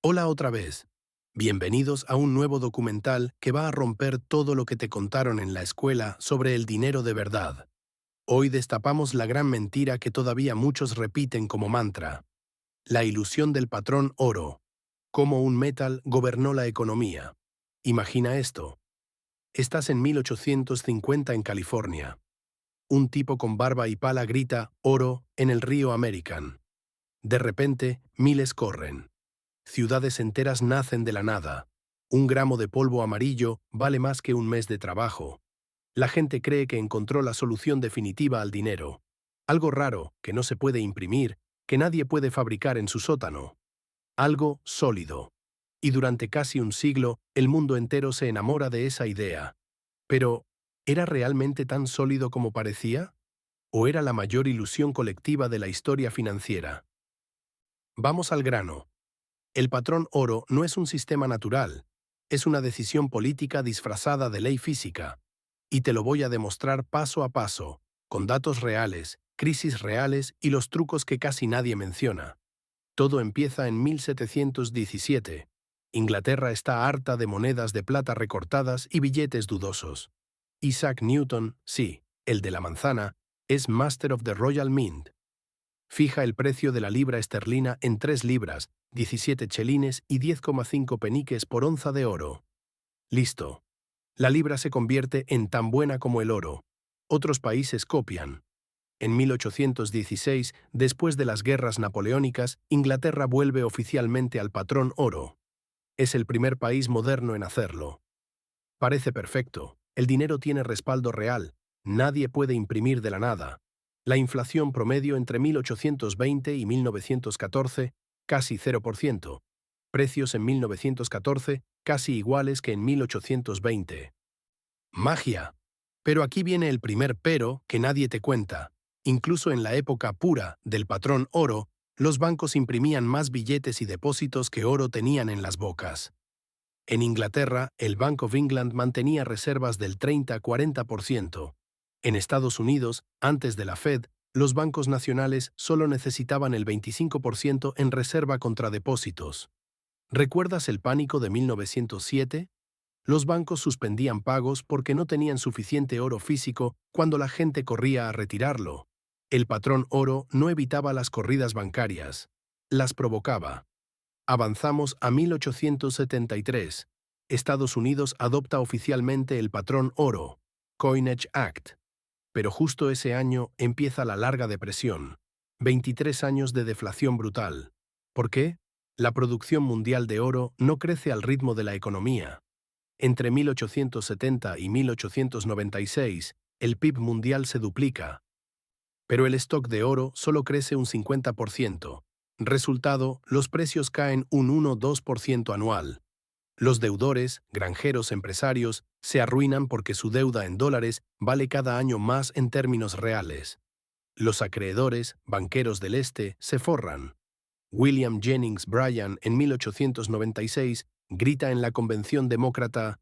Hola otra vez. Bienvenidos a un nuevo documental que va a romper todo lo que te contaron en la escuela sobre el dinero de verdad. Hoy destapamos la gran mentira que todavía muchos repiten como mantra. La ilusión del patrón oro. Cómo un metal gobernó la economía. Imagina esto. Estás en 1850 en California. Un tipo con barba y pala grita oro en el río American. De repente, miles corren. Ciudades enteras nacen de la nada. Un gramo de polvo amarillo vale más que un mes de trabajo. La gente cree que encontró la solución definitiva al dinero. Algo raro, que no se puede imprimir, que nadie puede fabricar en su sótano. Algo sólido. Y durante casi un siglo, el mundo entero se enamora de esa idea. Pero, ¿era realmente tan sólido como parecía? ¿O era la mayor ilusión colectiva de la historia financiera? Vamos al grano. El patrón oro no es un sistema natural, es una decisión política disfrazada de ley física. Y te lo voy a demostrar paso a paso, con datos reales, crisis reales y los trucos que casi nadie menciona. Todo empieza en 1717. Inglaterra está harta de monedas de plata recortadas y billetes dudosos. Isaac Newton, sí, el de la manzana, es Master of the Royal Mint. Fija el precio de la libra esterlina en 3 libras, 17 chelines y 10,5 peniques por onza de oro. Listo. La libra se convierte en tan buena como el oro. Otros países copian. En 1816, después de las guerras napoleónicas, Inglaterra vuelve oficialmente al patrón oro. Es el primer país moderno en hacerlo. Parece perfecto. El dinero tiene respaldo real. Nadie puede imprimir de la nada. La inflación promedio entre 1820 y 1914, casi 0%. Precios en 1914, casi iguales que en 1820. Magia. Pero aquí viene el primer pero que nadie te cuenta. Incluso en la época pura del patrón oro, los bancos imprimían más billetes y depósitos que oro tenían en las bocas. En Inglaterra, el Bank of England mantenía reservas del 30-40%. En Estados Unidos, antes de la Fed, los bancos nacionales solo necesitaban el 25% en reserva contra depósitos. ¿Recuerdas el pánico de 1907? Los bancos suspendían pagos porque no tenían suficiente oro físico cuando la gente corría a retirarlo. El patrón oro no evitaba las corridas bancarias, las provocaba. Avanzamos a 1873. Estados Unidos adopta oficialmente el patrón oro, Coinage Act. Pero justo ese año empieza la larga depresión. 23 años de deflación brutal. ¿Por qué? La producción mundial de oro no crece al ritmo de la economía. Entre 1870 y 1896, el PIB mundial se duplica. Pero el stock de oro solo crece un 50%. Resultado, los precios caen un 1-2% anual. Los deudores, granjeros, empresarios, se arruinan porque su deuda en dólares vale cada año más en términos reales. Los acreedores, banqueros del Este, se forran. William Jennings Bryan, en 1896, grita en la Convención Demócrata: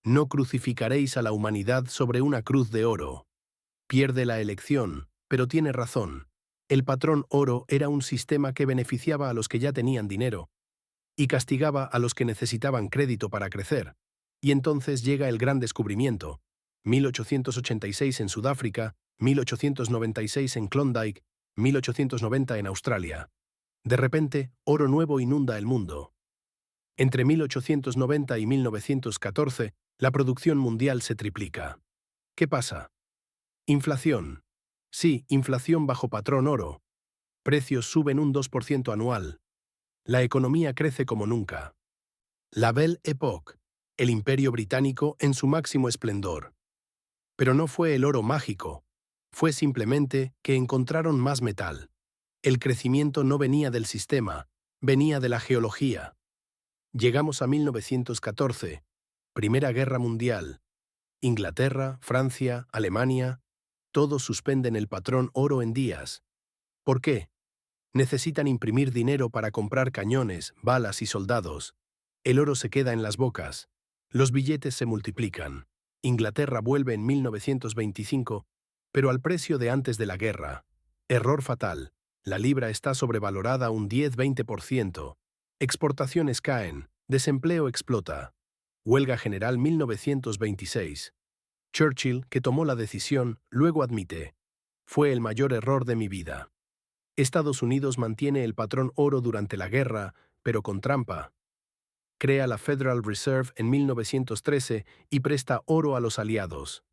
«No crucificaréis a la humanidad sobre una cruz de oro». Pierde la elección, pero tiene razón. El patrón oro era un sistema que beneficiaba a los que ya tenían dinero y castigaba a los que necesitaban crédito para crecer. Y entonces llega el gran descubrimiento. 1886 en Sudáfrica, 1896 en Klondike, 1890 en Australia. De repente, oro nuevo inunda el mundo. Entre 1890 y 1914, la producción mundial se triplica. ¿Qué pasa? Inflación. Sí, inflación bajo patrón oro. Precios suben un 2% anual. La economía crece como nunca. La Belle Époque, el Imperio Británico en su máximo esplendor. Pero no fue el oro mágico, fue simplemente que encontraron más metal. El crecimiento no venía del sistema, venía de la geología. Llegamos a 1914, Primera Guerra Mundial. Inglaterra, Francia, Alemania, todos suspenden el patrón oro en días. ¿Por qué? Necesitan imprimir dinero para comprar cañones, balas y soldados. El oro se queda en las bocas. Los billetes se multiplican. Inglaterra vuelve en 1925, pero al precio de antes de la guerra. Error fatal. La libra está sobrevalorada un 10-20%. Exportaciones caen, desempleo explota. Huelga general 1926. Churchill, que tomó la decisión, luego admite: fue el mayor error de mi vida. Estados Unidos mantiene el patrón oro durante la guerra, pero con trampa. Crea la Federal Reserve en 1913 y presta oro a los aliados.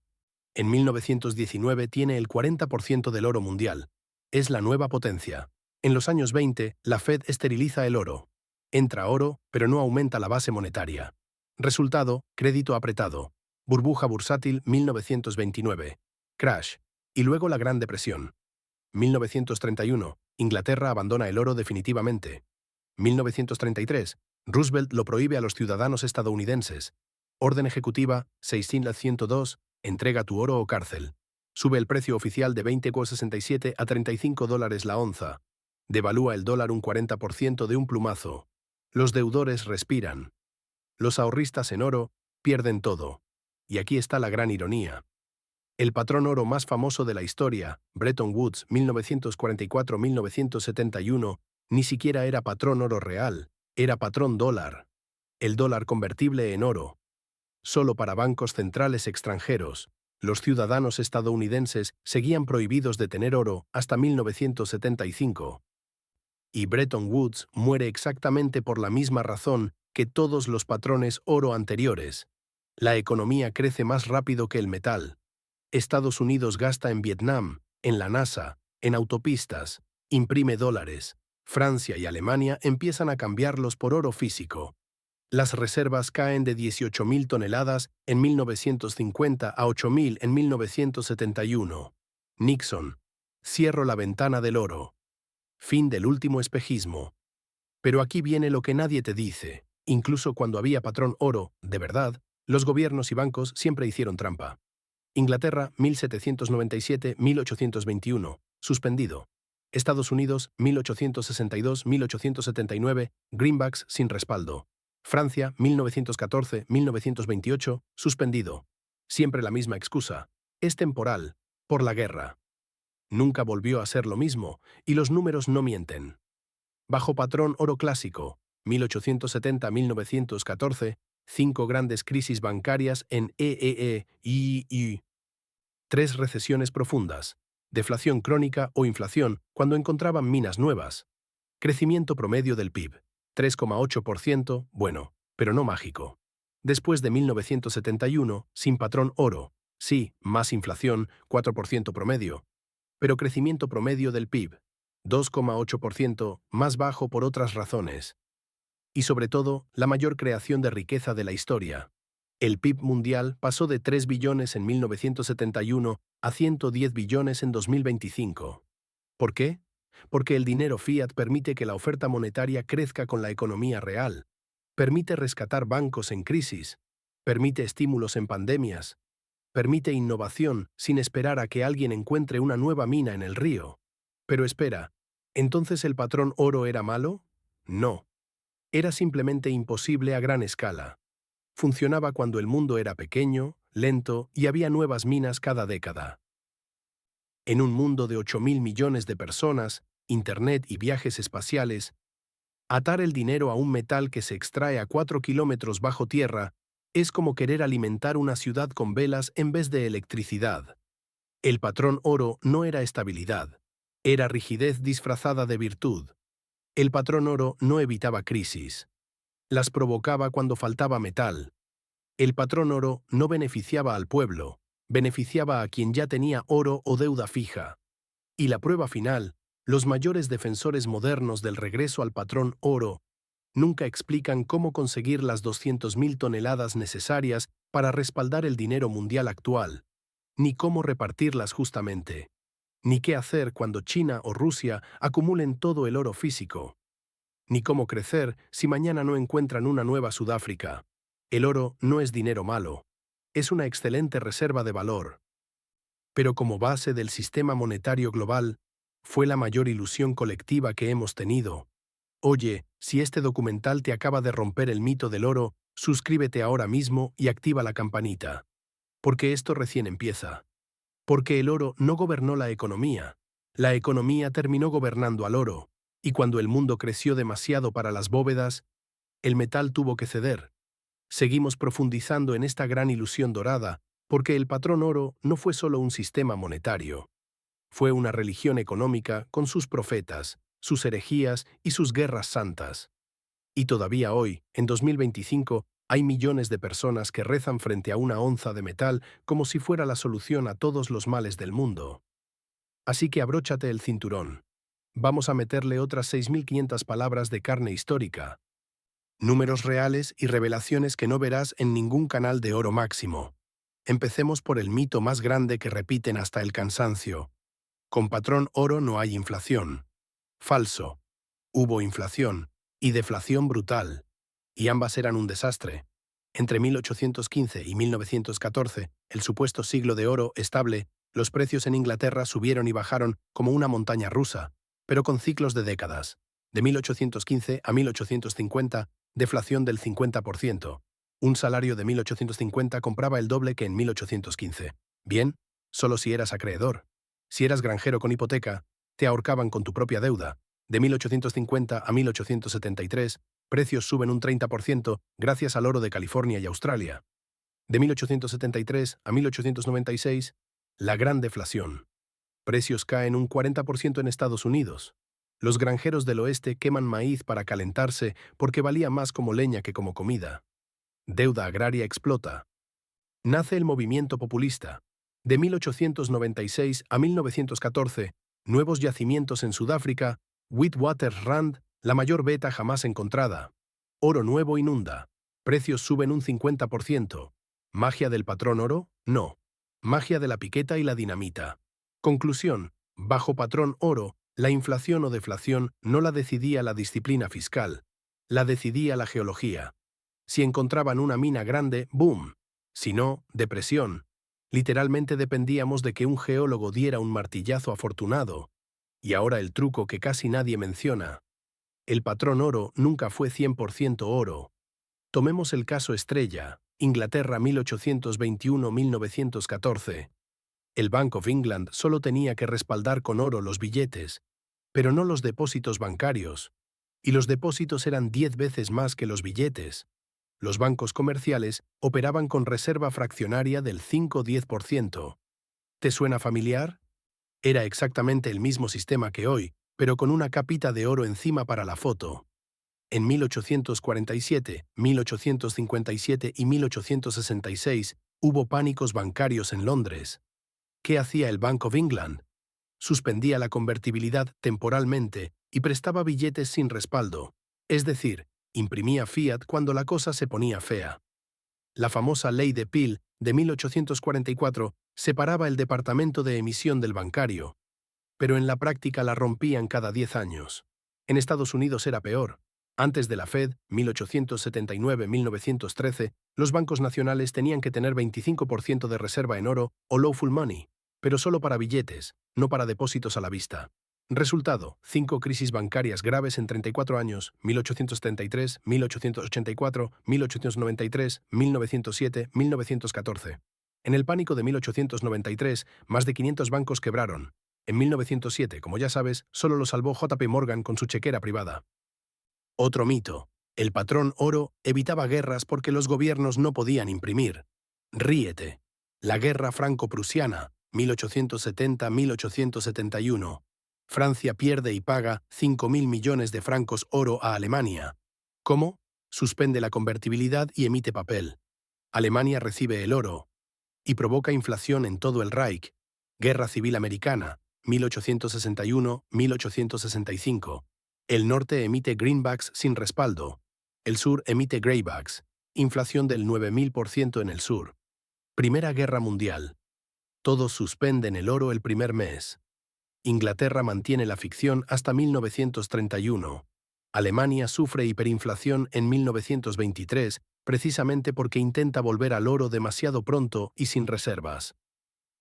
En 1919 tiene el 40% del oro mundial. Es la nueva potencia. En los años 20, la Fed esteriliza el oro. Entra oro, pero no aumenta la base monetaria. Resultado: crédito apretado. Burbuja bursátil 1929. Crash. Y luego la Gran Depresión. 1931. Inglaterra abandona el oro definitivamente. 1933. Roosevelt lo prohíbe a los ciudadanos estadounidenses. Orden ejecutiva 6.102. Entrega tu oro o cárcel. Sube el precio oficial de 20,67 a $35 la onza. Devalúa el dólar un 40% de un plumazo. Los deudores respiran. Los ahorristas en oro pierden todo. Y aquí está la gran ironía. El patrón oro más famoso de la historia, Bretton Woods 1944-1971, ni siquiera era patrón oro real, era patrón dólar. El dólar convertible en oro. Solo para bancos centrales extranjeros. Los ciudadanos estadounidenses seguían prohibidos de tener oro hasta 1975. Y Bretton Woods muere exactamente por la misma razón que todos los patrones oro anteriores. La economía crece más rápido que el metal. Estados Unidos gasta en Vietnam, en la NASA, en autopistas, imprime dólares. Francia y Alemania empiezan a cambiarlos por oro físico. Las reservas caen de 18.000 toneladas en 1950 a 8.000 en 1971. Nixon: cierro la ventana del oro. Fin del último espejismo. Pero aquí viene lo que nadie te dice. Incluso cuando había patrón oro, de verdad, los gobiernos y bancos siempre hicieron trampa. Inglaterra, 1797-1821, suspendido. Estados Unidos, 1862-1879, greenbacks sin respaldo. Francia, 1914-1928, suspendido. Siempre la misma excusa: es temporal, por la guerra. Nunca volvió a ser lo mismo, y los números no mienten. Bajo patrón oro clásico, 1870-1914, 5 grandes crisis bancarias en y 3 recesiones profundas, deflación crónica o inflación cuando encontraban minas nuevas. Crecimiento promedio del PIB, 3,8%, bueno, pero no mágico. Después de 1971, sin patrón oro, sí, más inflación, 4% promedio, pero crecimiento promedio del PIB, 2,8%, más bajo por otras razones. Y sobre todo, la mayor creación de riqueza de la historia. El PIB mundial pasó de 3 billones en 1971 a 110 billones en 2025. ¿Por qué? Porque el dinero fiat permite que la oferta monetaria crezca con la economía real, permite rescatar bancos en crisis, permite estímulos en pandemias, permite innovación sin esperar a que alguien encuentre una nueva mina en el río. Pero espera, ¿entonces el patrón oro era malo? No. Era simplemente imposible a gran escala. Funcionaba cuando el mundo era pequeño, lento y había nuevas minas cada década. En un mundo de 8.000 millones de personas, Internet y viajes espaciales, atar el dinero a un metal que se extrae a 4 kilómetros bajo tierra es como querer alimentar una ciudad con velas en vez de electricidad. El patrón oro no era estabilidad, era rigidez disfrazada de virtud. El patrón oro no evitaba crisis. Las provocaba cuando faltaba metal. El patrón oro no beneficiaba al pueblo, beneficiaba a quien ya tenía oro o deuda fija. Y la prueba final, los mayores defensores modernos del regreso al patrón oro nunca explican cómo conseguir las 200.000 toneladas necesarias para respaldar el dinero mundial actual, ni cómo repartirlas justamente, ni qué hacer cuando China o Rusia acumulen todo el oro físico, ni cómo crecer si mañana no encuentran una nueva Sudáfrica. El oro no es dinero malo, es una excelente reserva de valor. Pero como base del sistema monetario global, fue la mayor ilusión colectiva que hemos tenido. Oye, si este documental te acaba de romper el mito del oro, suscríbete ahora mismo y activa la campanita. Porque esto recién empieza. Porque el oro no gobernó la economía terminó gobernando al oro. Y cuando el mundo creció demasiado para las bóvedas, el metal tuvo que ceder. Seguimos profundizando en esta gran ilusión dorada, porque el patrón oro no fue solo un sistema monetario. Fue una religión económica con sus profetas, sus herejías y sus guerras santas. Y todavía hoy, en 2025, hay millones de personas que rezan frente a una onza de metal como si fuera la solución a todos los males del mundo. Así que abróchate el cinturón. Vamos a meterle otras 6.500 palabras de carne histórica, números reales y revelaciones que no verás en ningún canal de oro máximo. Empecemos por el mito más grande que repiten hasta el cansancio. Con patrón oro no hay inflación. Falso. Hubo inflación y deflación brutal, y ambas eran un desastre. Entre 1815 y 1914, el supuesto siglo de oro estable, los precios en Inglaterra subieron y bajaron como una montaña rusa, pero con ciclos de décadas. De 1815 a 1850, deflación del 50%. Un salario de 1850 compraba el doble que en 1815. Bien, solo si eras acreedor. Si eras granjero con hipoteca, te ahorcaban con tu propia deuda. De 1850 a 1873, precios suben un 30% gracias al oro de California y Australia. De 1873 a 1896, la gran deflación. Precios caen un 40% en Estados Unidos. Los granjeros del oeste queman maíz para calentarse porque valía más como leña que como comida. Deuda agraria explota. Nace el movimiento populista. De 1896 a 1914, nuevos yacimientos en Sudáfrica, Witwatersrand, la mayor beta jamás encontrada. Oro nuevo inunda. Precios suben un 50%. ¿Magia del patrón oro? No. Magia de la piqueta y la dinamita. Conclusión. Bajo patrón oro, la inflación o deflación no la decidía la disciplina fiscal. La decidía la geología. Si encontraban una mina grande, ¡boom! Si no, depresión. Literalmente dependíamos de que un geólogo diera un martillazo afortunado. Y ahora el truco que casi nadie menciona. El patrón oro nunca fue 100% oro. Tomemos el caso estrella, Inglaterra 1821-1914. El Bank of England solo tenía que respaldar con oro los billetes, pero no los depósitos bancarios. Y los depósitos eran 10 veces más que los billetes. Los bancos comerciales operaban con reserva fraccionaria del 5-10%. ¿Te suena familiar? Era exactamente el mismo sistema que hoy, pero con una capita de oro encima para la foto. En 1847, 1857 y 1866 hubo pánicos bancarios en Londres. ¿Qué hacía el Bank of England? Suspendía la convertibilidad temporalmente y prestaba billetes sin respaldo, es decir, imprimía fiat cuando la cosa se ponía fea. La famosa Ley de Peel de 1844 separaba el departamento de emisión del bancario, pero en la práctica la rompían cada 10 años. En Estados Unidos era peor. Antes de la Fed, 1879-1913, los bancos nacionales tenían que tener 25% de reserva en oro o lawful money, pero solo para billetes, no para depósitos a la vista. Resultado, 5 crisis bancarias graves en 34 años, 1873, 1884, 1893, 1907, 1914. En el pánico de 1893, más de 500 bancos quebraron. En 1907, como ya sabes, solo lo salvó JP Morgan con su chequera privada. Otro mito. El patrón oro evitaba guerras porque los gobiernos no podían imprimir. Ríete. La guerra franco-prusiana, 1870-1871. Francia pierde y paga 5.000 millones de francos oro a Alemania. ¿Cómo? Suspende la convertibilidad y emite papel. Alemania recibe el oro y provoca inflación en todo el Reich. Guerra Civil Americana, 1861-1865. El norte emite greenbacks sin respaldo. El sur emite greybacks. Inflación del 9.000% en el sur. Primera Guerra Mundial. Todos suspenden el oro el primer mes. Inglaterra mantiene la ficción hasta 1931. Alemania sufre hiperinflación en 1923, precisamente porque intenta volver al oro demasiado pronto y sin reservas.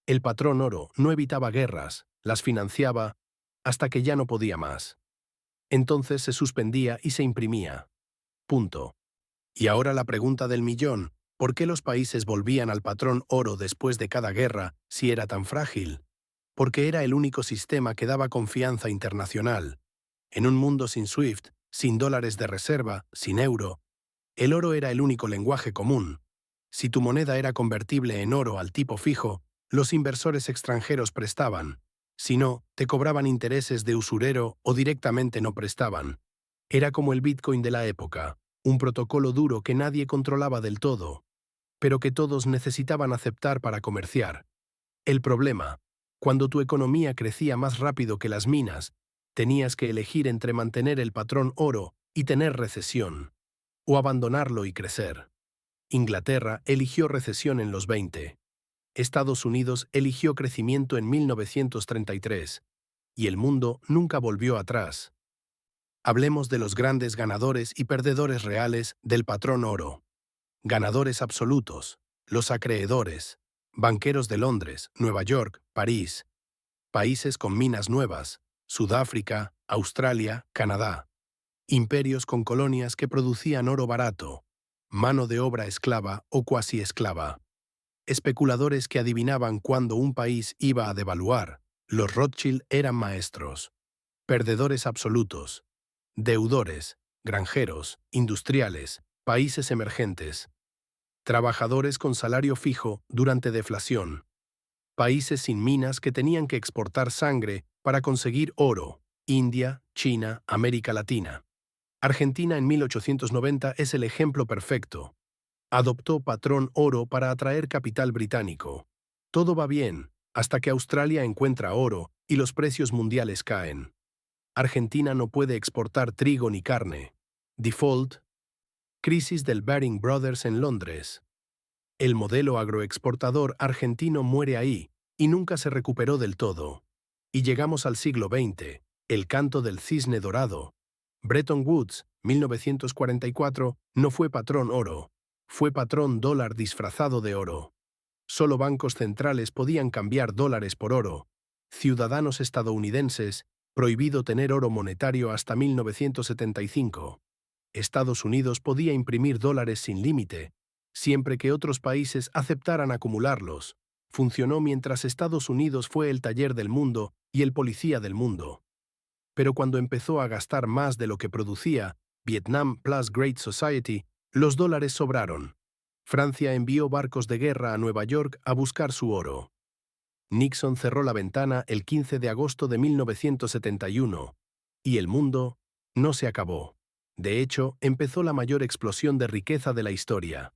El patrón oro no evitaba guerras, las financiaba, hasta que ya no podía más. Entonces se suspendía y se imprimía. Punto. Y ahora la pregunta del millón, ¿por qué los países volvían al patrón oro después de cada guerra si era tan frágil? Porque era el único sistema que daba confianza internacional. En un mundo sin SWIFT, sin dólares de reserva, sin euro, el oro era el único lenguaje común. Si tu moneda era convertible en oro al tipo fijo, los inversores extranjeros prestaban. Si no, te cobraban intereses de usurero o directamente no prestaban. Era como el Bitcoin de la época, un protocolo duro que nadie controlaba del todo, pero que todos necesitaban aceptar para comerciar. El problema, cuando tu economía crecía más rápido que las minas, tenías que elegir entre mantener el patrón oro y tener recesión, o abandonarlo y crecer. Inglaterra eligió recesión en los 20. Estados Unidos eligió crecimiento en 1933, y el mundo nunca volvió atrás. Hablemos de los grandes ganadores y perdedores reales del patrón oro. Ganadores absolutos, los acreedores, banqueros de Londres, Nueva York, París, países con minas nuevas, Sudáfrica, Australia, Canadá, imperios con colonias que producían oro barato, mano de obra esclava o cuasi esclava, especuladores que adivinaban cuándo un país iba a devaluar, los Rothschild eran maestros, perdedores absolutos, deudores, granjeros, industriales, países emergentes, trabajadores con salario fijo durante deflación, países sin minas que tenían que exportar sangre para conseguir oro, India, China, América Latina. Argentina en 1890 es el ejemplo perfecto. Adoptó patrón oro para atraer capital británico. Todo va bien, hasta que Australia encuentra oro y los precios mundiales caen. Argentina no puede exportar trigo ni carne. Default. Crisis del Baring Brothers en Londres. El modelo agroexportador argentino muere ahí, y nunca se recuperó del todo. Y llegamos al siglo XX, el canto del cisne dorado. Bretton Woods, 1944, no fue patrón oro, fue patrón dólar disfrazado de oro. Solo bancos centrales podían cambiar dólares por oro. Ciudadanos estadounidenses, prohibido tener oro monetario hasta 1975. Estados Unidos podía imprimir dólares sin límite, siempre que otros países aceptaran acumularlos. Funcionó mientras Estados Unidos fue el taller del mundo y el policía del mundo. Pero cuando empezó a gastar más de lo que producía, Vietnam plus Great Society, los dólares sobraron. Francia envió barcos de guerra a Nueva York a buscar su oro. Nixon cerró la ventana el 15 de agosto de 1971, y el mundo no se acabó. De hecho, empezó la mayor explosión de riqueza de la historia.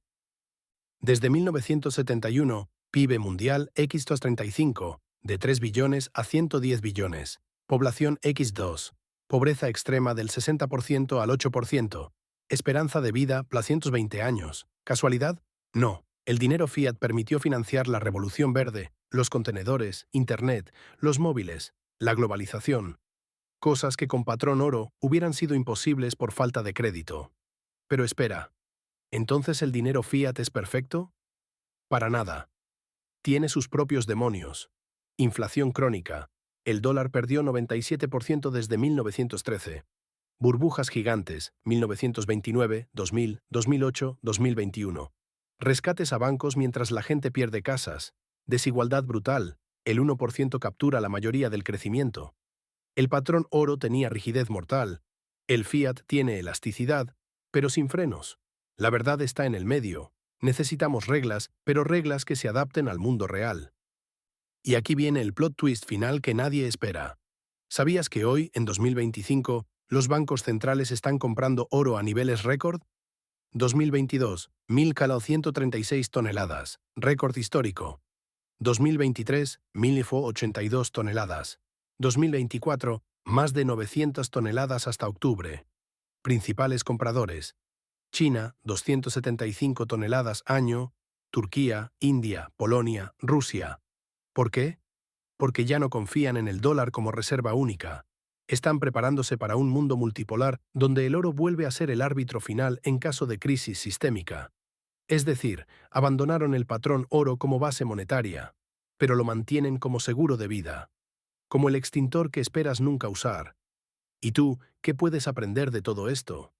Desde 1971, PIB mundial X235, de 3 billones a 110 billones. Población X2. Pobreza extrema del 60% al 8%. Esperanza de vida, +120 años. ¿Casualidad? No. El dinero fiat permitió financiar la revolución verde, los contenedores, Internet, los móviles, la globalización. Cosas que con patrón oro hubieran sido imposibles por falta de crédito. Pero espera, ¿entonces el dinero fiat es perfecto? Para nada. Tiene sus propios demonios. Inflación crónica. El dólar perdió 97% desde 1913. Burbujas gigantes, 1929, 2000, 2008, 2021. Rescates a bancos mientras la gente pierde casas. Desigualdad brutal. El 1% captura la mayoría del crecimiento. El patrón oro tenía rigidez mortal. El fiat tiene elasticidad, pero sin frenos. La verdad está en el medio. Necesitamos reglas, pero reglas que se adapten al mundo real. Y aquí viene el plot twist final que nadie espera. ¿Sabías que hoy, en 2025, los bancos centrales están comprando oro a niveles récord? 2022, 1.136 toneladas, récord histórico. 2023, 1.082 toneladas. 2024, más de 900 toneladas hasta octubre. Principales compradores: China, 275 toneladas año, Turquía, India, Polonia, Rusia. ¿Por qué? Porque ya no confían en el dólar como reserva única. Están preparándose para un mundo multipolar donde el oro vuelve a ser el árbitro final en caso de crisis sistémica. Es decir, abandonaron el patrón oro como base monetaria, pero lo mantienen como seguro de vida, como el extintor que esperas nunca usar. ¿Y tú, qué puedes aprender de todo esto?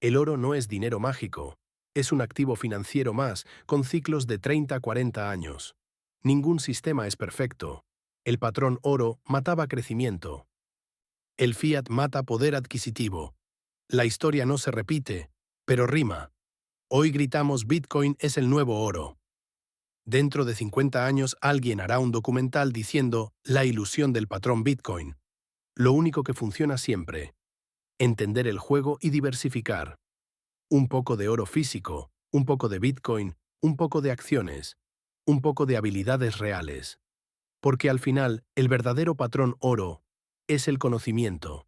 El oro no es dinero mágico, es un activo financiero más, con ciclos de 30 a 40 años. Ningún sistema es perfecto. El patrón oro mataba crecimiento. El fiat mata poder adquisitivo. La historia no se repite, pero rima. Hoy gritamos Bitcoin es el nuevo oro. Dentro de 50 años alguien hará un documental diciendo la ilusión del patrón Bitcoin. Lo único que funciona siempre. Entender el juego y diversificar. Un poco de oro físico, un poco de Bitcoin, un poco de acciones, un poco de habilidades reales. Porque al final, el verdadero patrón oro es el conocimiento.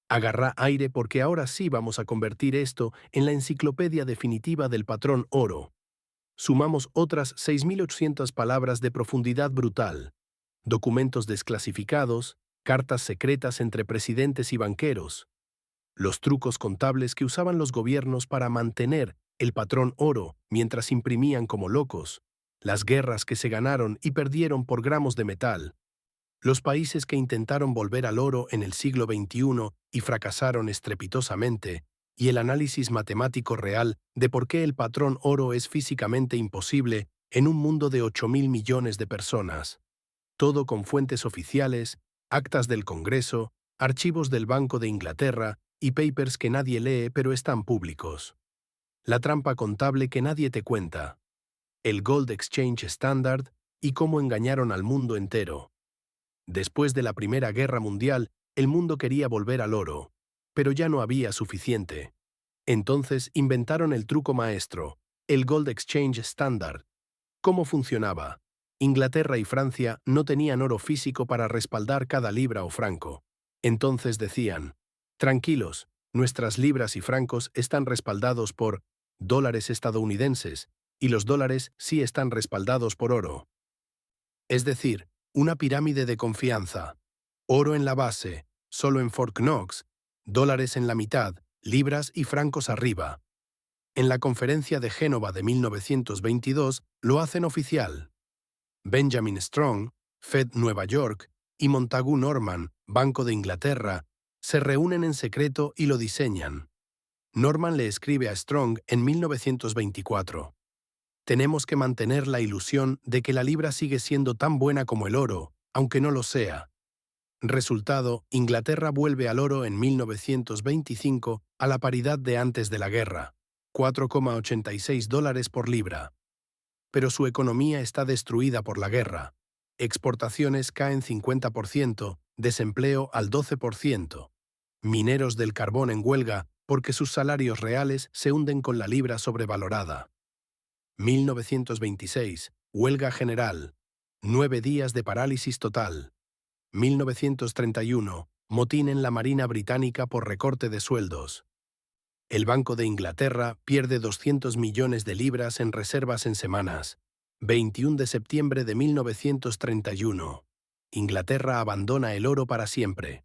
Agarra aire porque ahora sí vamos a convertir esto en la enciclopedia definitiva del patrón oro. Sumamos otras 6.800 palabras de profundidad brutal, documentos desclasificados, cartas secretas entre presidentes y banqueros, los trucos contables que usaban los gobiernos para mantener el patrón oro mientras imprimían como locos, las guerras que se ganaron y perdieron por gramos de metal, los países que intentaron volver al oro en el siglo XXI y fracasaron estrepitosamente, y el análisis matemático real de por qué el patrón oro es físicamente imposible en un mundo de 8.000 millones de personas. Todo con fuentes oficiales, actas del Congreso, archivos del Banco de Inglaterra y papers que nadie lee pero están públicos. La trampa contable que nadie te cuenta. El Gold Exchange Standard y cómo engañaron al mundo entero. Después de la Primera Guerra Mundial, el mundo quería volver al oro, pero ya no había suficiente. Entonces inventaron el truco maestro, el Gold Exchange Standard. ¿Cómo funcionaba? Inglaterra y Francia no tenían oro físico para respaldar cada libra o franco. Entonces decían, tranquilos, nuestras libras y francos están respaldados por dólares estadounidenses, y los dólares sí están respaldados por oro. Es decir, una pirámide de confianza. Oro en la base, solo en Fort Knox, dólares en la mitad, libras y francos arriba. En la conferencia de Génova de 1922 lo hacen oficial. Benjamin Strong, Fed Nueva York, y Montagu Norman, Banco de Inglaterra, se reúnen en secreto y lo diseñan. Norman le escribe a Strong en 1924. Tenemos que mantener la ilusión de que la libra sigue siendo tan buena como el oro, aunque no lo sea. Resultado, Inglaterra vuelve al oro en 1925 a la paridad de antes de la guerra, 4,86 dólares por libra. Pero su economía está destruida por la guerra. Exportaciones caen 50%, desempleo al 12%. Mineros del carbón en huelga porque sus salarios reales se hunden con la libra sobrevalorada. 1926, huelga general. 9 días de parálisis total. 1931, motín en la Marina Británica por recorte de sueldos. El Banco de Inglaterra pierde 200 millones de libras en reservas en semanas. 21 de septiembre de 1931. Inglaterra abandona el oro para siempre.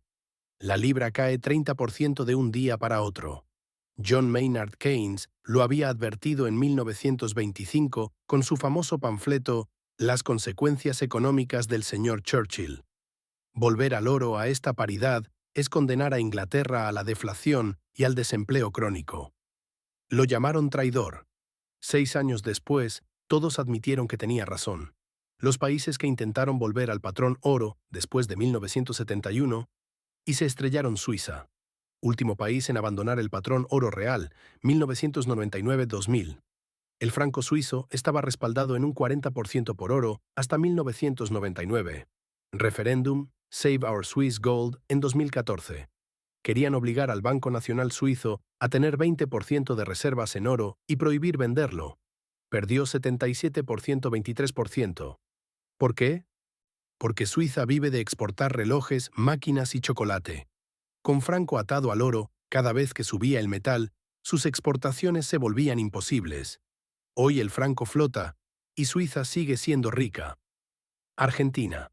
La libra cae 30% de un día para otro. John Maynard Keynes lo había advertido en 1925 con su famoso panfleto Las consecuencias económicas del señor Churchill. Volver al oro a esta paridad es condenar a Inglaterra a la deflación y al desempleo crónico. Lo llamaron traidor. 6 años después, todos admitieron que tenía razón. Los países que intentaron volver al patrón oro después de 1971 y se estrellaron Suiza. Último país en abandonar el patrón oro real, 1999-2000. El franco suizo estaba respaldado en un 40% por oro hasta 1999. Referéndum, Save Our Swiss Gold, en 2014. Querían obligar al Banco Nacional Suizo a tener 20% de reservas en oro y prohibir venderlo. Perdió 77%, 23%. ¿Por qué? Porque Suiza vive de exportar relojes, máquinas y chocolate. Con franco atado al oro, cada vez que subía el metal, sus exportaciones se volvían imposibles. Hoy el franco flota, y Suiza sigue siendo rica. Argentina.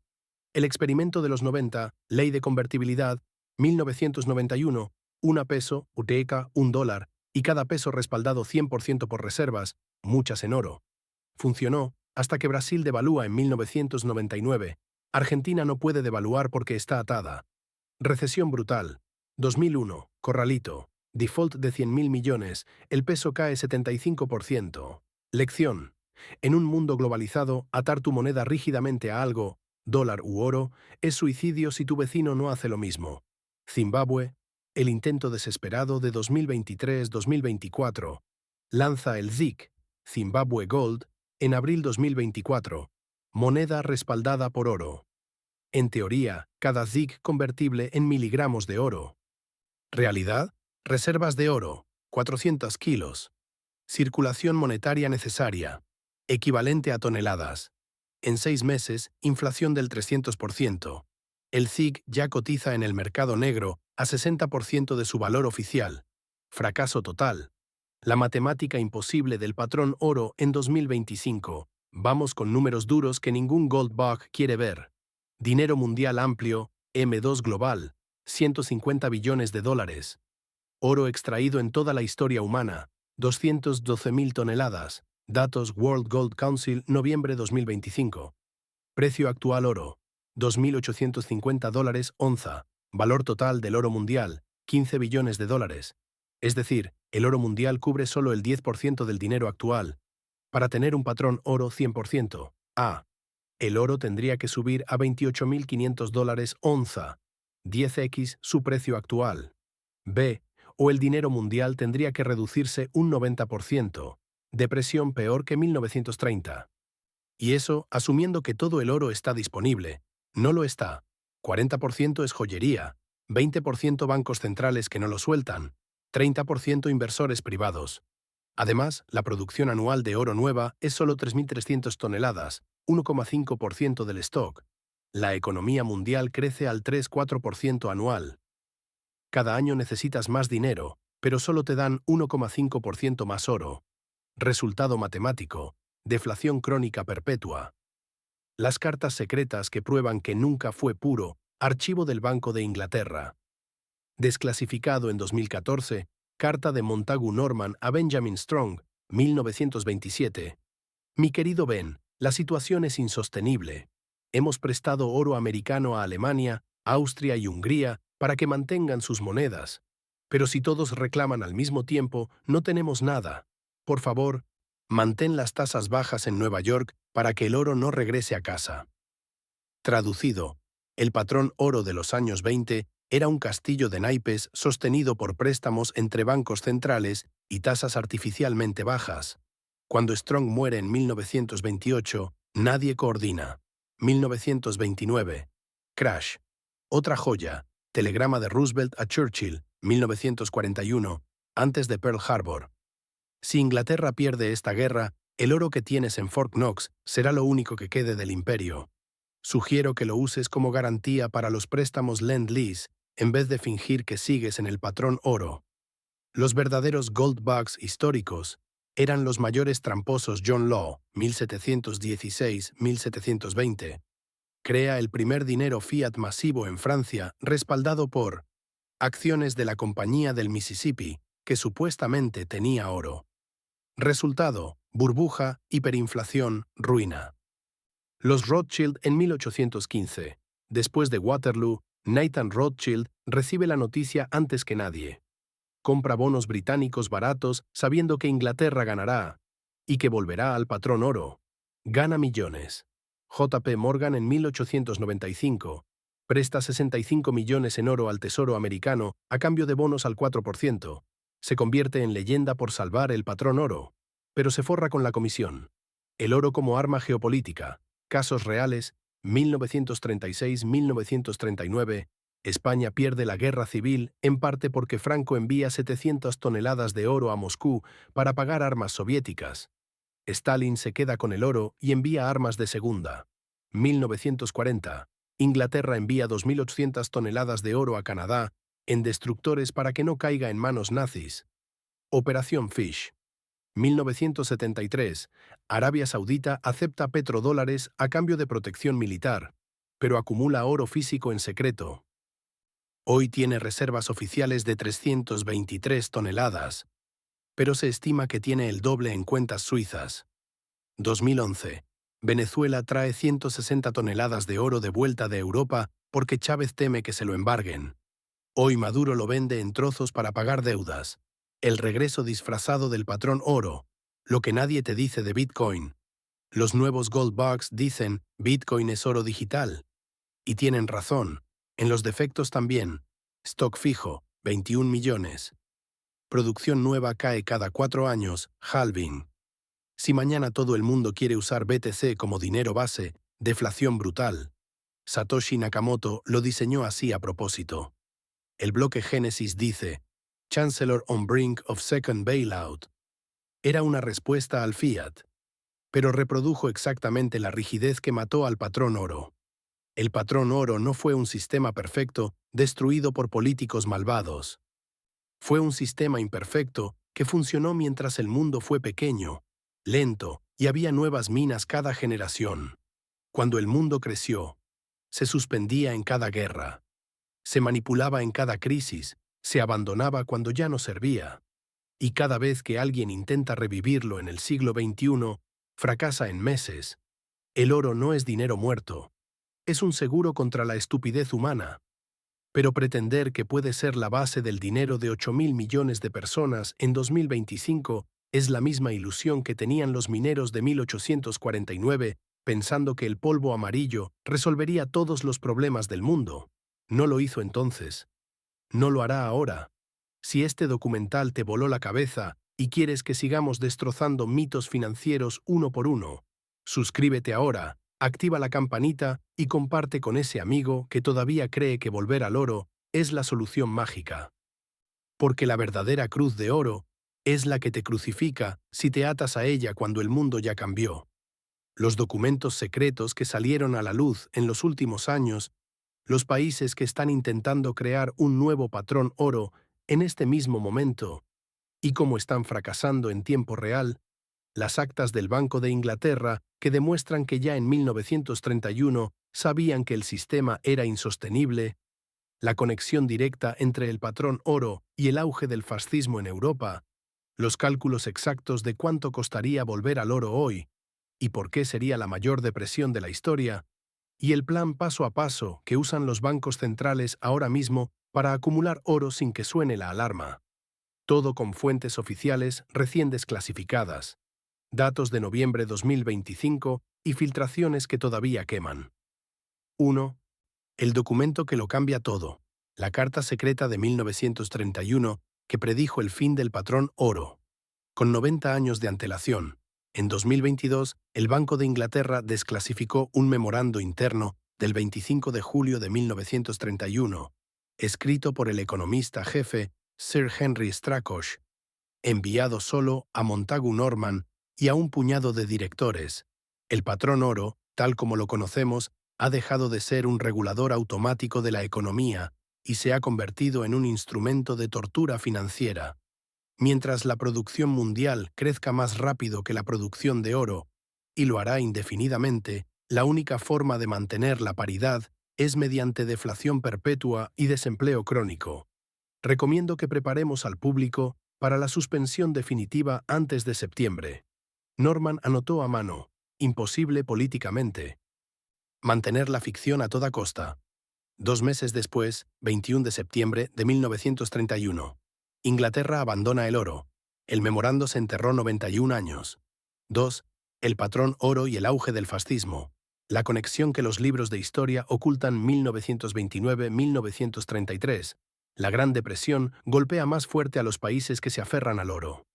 El experimento de los 90, ley de convertibilidad, 1991, 1 peso, UTECA, $1, y cada peso respaldado 100% por reservas, muchas en oro. Funcionó hasta que Brasil devalúa en 1999. Argentina no puede devaluar porque está atada. Recesión brutal. 2001, corralito. Default de 100.000 millones, el peso cae 75%. Lección. En un mundo globalizado, atar tu moneda rígidamente a algo, dólar u oro, es suicidio si tu vecino no hace lo mismo. Zimbabue, el intento desesperado de 2023-2024, lanza el ZIC, Zimbabwe Gold, en abril 2024, moneda respaldada por oro. En teoría, cada ZIC convertible en miligramos de oro. Realidad, reservas de oro, 400 kilos. Circulación monetaria necesaria, equivalente a toneladas. En 6 meses, inflación del 300%. El ZIC ya cotiza en el mercado negro a 60% de su valor oficial. Fracaso total. La matemática imposible del patrón oro en 2025. Vamos con números duros que ningún gold bug quiere ver. Dinero mundial amplio, M2 global, 150 billones de dólares. Oro extraído en toda la historia humana, 212.000 toneladas. Datos World Gold Council, noviembre 2025. Precio actual oro, $2.850 onza. Valor total del oro mundial, 15 billones de dólares. Es decir, el oro mundial cubre solo el 10% del dinero actual. Para tener un patrón oro 100%, A. El oro tendría que subir a $28.500 onza, 10x su precio actual. B. O el dinero mundial tendría que reducirse un 90%, depresión peor que 1930. Y eso asumiendo que todo el oro está disponible. No lo está. 40% es joyería, 20% bancos centrales que no lo sueltan, 30% inversores privados. Además, la producción anual de oro nueva es solo 3.300 toneladas, 1,5% del stock. La economía mundial crece al 3-4% anual. Cada año necesitas más dinero, pero solo te dan 1,5% más oro. Resultado matemático, deflación crónica perpetua. Las cartas secretas que prueban que nunca fue puro, archivo del Banco de Inglaterra. Desclasificado en 2014, carta de Montagu Norman a Benjamin Strong, 1927. Mi querido Ben, la situación es insostenible. Hemos prestado oro americano a Alemania, Austria y Hungría para que mantengan sus monedas. Pero si todos reclaman al mismo tiempo, no tenemos nada. Por favor, mantén las tasas bajas en Nueva York para que el oro no regrese a casa. Traducido, el patrón oro de los años 20 era un castillo de naipes sostenido por préstamos entre bancos centrales y tasas artificialmente bajas. Cuando Strong muere en 1928, nadie coordina. 1929. Crash. Otra joya. Telegrama de Roosevelt a Churchill, 1941, antes de Pearl Harbor. Si Inglaterra pierde esta guerra, el oro que tienes en Fort Knox será lo único que quede del imperio. Sugiero que lo uses como garantía para los préstamos Lend-Lease, en vez de fingir que sigues en el patrón oro. Los verdaderos gold bugs históricos eran los mayores tramposos John Law, 1716-1720. Crea el primer dinero fiat masivo en Francia, respaldado por acciones de la Compañía del Mississippi, que supuestamente tenía oro. Resultado, burbuja, hiperinflación, ruina. Los Rothschild en 1815. Después de Waterloo, Nathan Rothschild recibe la noticia antes que nadie. Compra bonos británicos baratos sabiendo que Inglaterra ganará y que volverá al patrón oro. Gana millones. J.P. Morgan en 1895. Presta 65 millones en oro al Tesoro americano a cambio de bonos al 4%. Se convierte en leyenda por salvar el patrón oro, pero se forra con la comisión. El oro como arma geopolítica. Casos reales, 1936-1939, España pierde la guerra civil en parte porque Franco envía 700 toneladas de oro a Moscú para pagar armas soviéticas. Stalin se queda con el oro y envía armas de segunda. 1940, Inglaterra envía 2.800 toneladas de oro a Canadá en destructores para que no caiga en manos nazis. Operación Fish. 1973, Arabia Saudita acepta petrodólares a cambio de protección militar, pero acumula oro físico en secreto. Hoy tiene reservas oficiales de 323 toneladas, pero se estima que tiene el doble en cuentas suizas. 2011, Venezuela trae 160 toneladas de oro de vuelta de Europa porque Chávez teme que se lo embarguen. Hoy Maduro lo vende en trozos para pagar deudas. El regreso disfrazado del patrón oro, lo que nadie te dice de Bitcoin. Los nuevos gold bugs dicen Bitcoin es oro digital. Y tienen razón, en los defectos también. Stock fijo, 21 millones. Producción nueva cae cada 4 años, halving. Si mañana todo el mundo quiere usar BTC como dinero base, deflación brutal. Satoshi Nakamoto lo diseñó así a propósito. El bloque Génesis dice, Chancellor on brink of second bailout. Era una respuesta al fiat, pero reprodujo exactamente la rigidez que mató al patrón oro. El patrón oro no fue un sistema perfecto destruido por políticos malvados. Fue un sistema imperfecto que funcionó mientras el mundo fue pequeño, lento y había nuevas minas cada generación. Cuando el mundo creció, se suspendía en cada guerra, se manipulaba en cada crisis, se abandonaba cuando ya no servía. Y cada vez que alguien intenta revivirlo en el siglo XXI, fracasa en meses. El oro no es dinero muerto. Es un seguro contra la estupidez humana. Pero pretender que puede ser la base del dinero de 8.000 millones de personas en 2025 es la misma ilusión que tenían los mineros de 1849, pensando que el polvo amarillo resolvería todos los problemas del mundo. No lo hizo entonces. No lo hará ahora. Si este documental te voló la cabeza y quieres que sigamos destrozando mitos financieros uno por uno, suscríbete ahora, activa la campanita y comparte con ese amigo que todavía cree que volver al oro es la solución mágica. Porque la verdadera cruz de oro es la que te crucifica si te atas a ella cuando el mundo ya cambió. Los documentos secretos que salieron a la luz en los últimos años, los países que están intentando crear un nuevo patrón oro en este mismo momento, y cómo están fracasando en tiempo real, las actas del Banco de Inglaterra que demuestran que ya en 1931 sabían que el sistema era insostenible, la conexión directa entre el patrón oro y el auge del fascismo en Europa, los cálculos exactos de cuánto costaría volver al oro hoy y por qué sería la mayor depresión de la historia, y el plan paso a paso que usan los bancos centrales ahora mismo para acumular oro sin que suene la alarma. Todo con fuentes oficiales recién desclasificadas, datos de noviembre 2025 y filtraciones que todavía queman. 1. El documento que lo cambia todo, la Carta Secreta de 1931 que predijo el fin del patrón oro. Con 90 años de antelación, en 2022, el Banco de Inglaterra desclasificó un memorando interno del 25 de julio de 1931, escrito por el economista jefe Sir Henry Strakosch, enviado solo a Montagu Norman y a un puñado de directores. El patrón oro, tal como lo conocemos, ha dejado de ser un regulador automático de la economía y se ha convertido en un instrumento de tortura financiera. Mientras la producción mundial crezca más rápido que la producción de oro, y lo hará indefinidamente, la única forma de mantener la paridad es mediante deflación perpetua y desempleo crónico. Recomiendo que preparemos al público para la suspensión definitiva antes de septiembre. Norman anotó a mano, imposible políticamente. Mantener la ficción a toda costa. 2 meses después, 21 de septiembre de 1931. Inglaterra abandona el oro. El memorando se enterró 91 años. 2. El patrón oro y el auge del fascismo. La conexión que los libros de historia ocultan 1929-1933. La Gran Depresión golpea más fuerte a los países que se aferran al oro.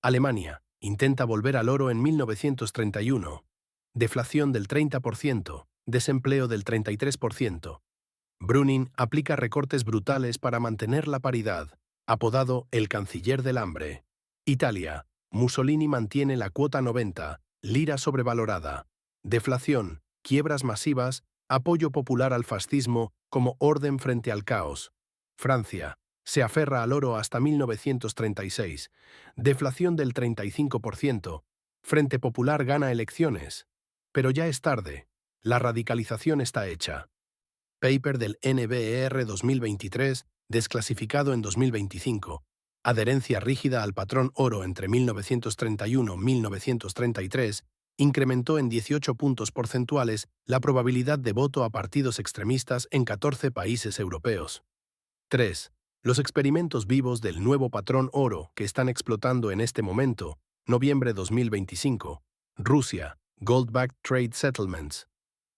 Alemania intenta volver al oro en 1931. Deflación del 30%, desempleo del 33%. Brüning aplica recortes brutales para mantener la paridad, apodado el canciller del hambre. Italia. Mussolini mantiene la cuota 90, lira sobrevalorada. Deflación, quiebras masivas, apoyo popular al fascismo como orden frente al caos. Francia. Se aferra al oro hasta 1936. Deflación del 35%. Frente Popular gana elecciones. Pero ya es tarde. La radicalización está hecha. Paper del NBER 2023, desclasificado en 2025. Adherencia rígida al patrón oro entre 1931 y 1933 incrementó en 18 puntos porcentuales la probabilidad de voto a partidos extremistas en 14 países europeos. 3. Los experimentos vivos del nuevo patrón oro que están explotando en este momento, noviembre 2025. Rusia, Gold-Backed Trade Settlements.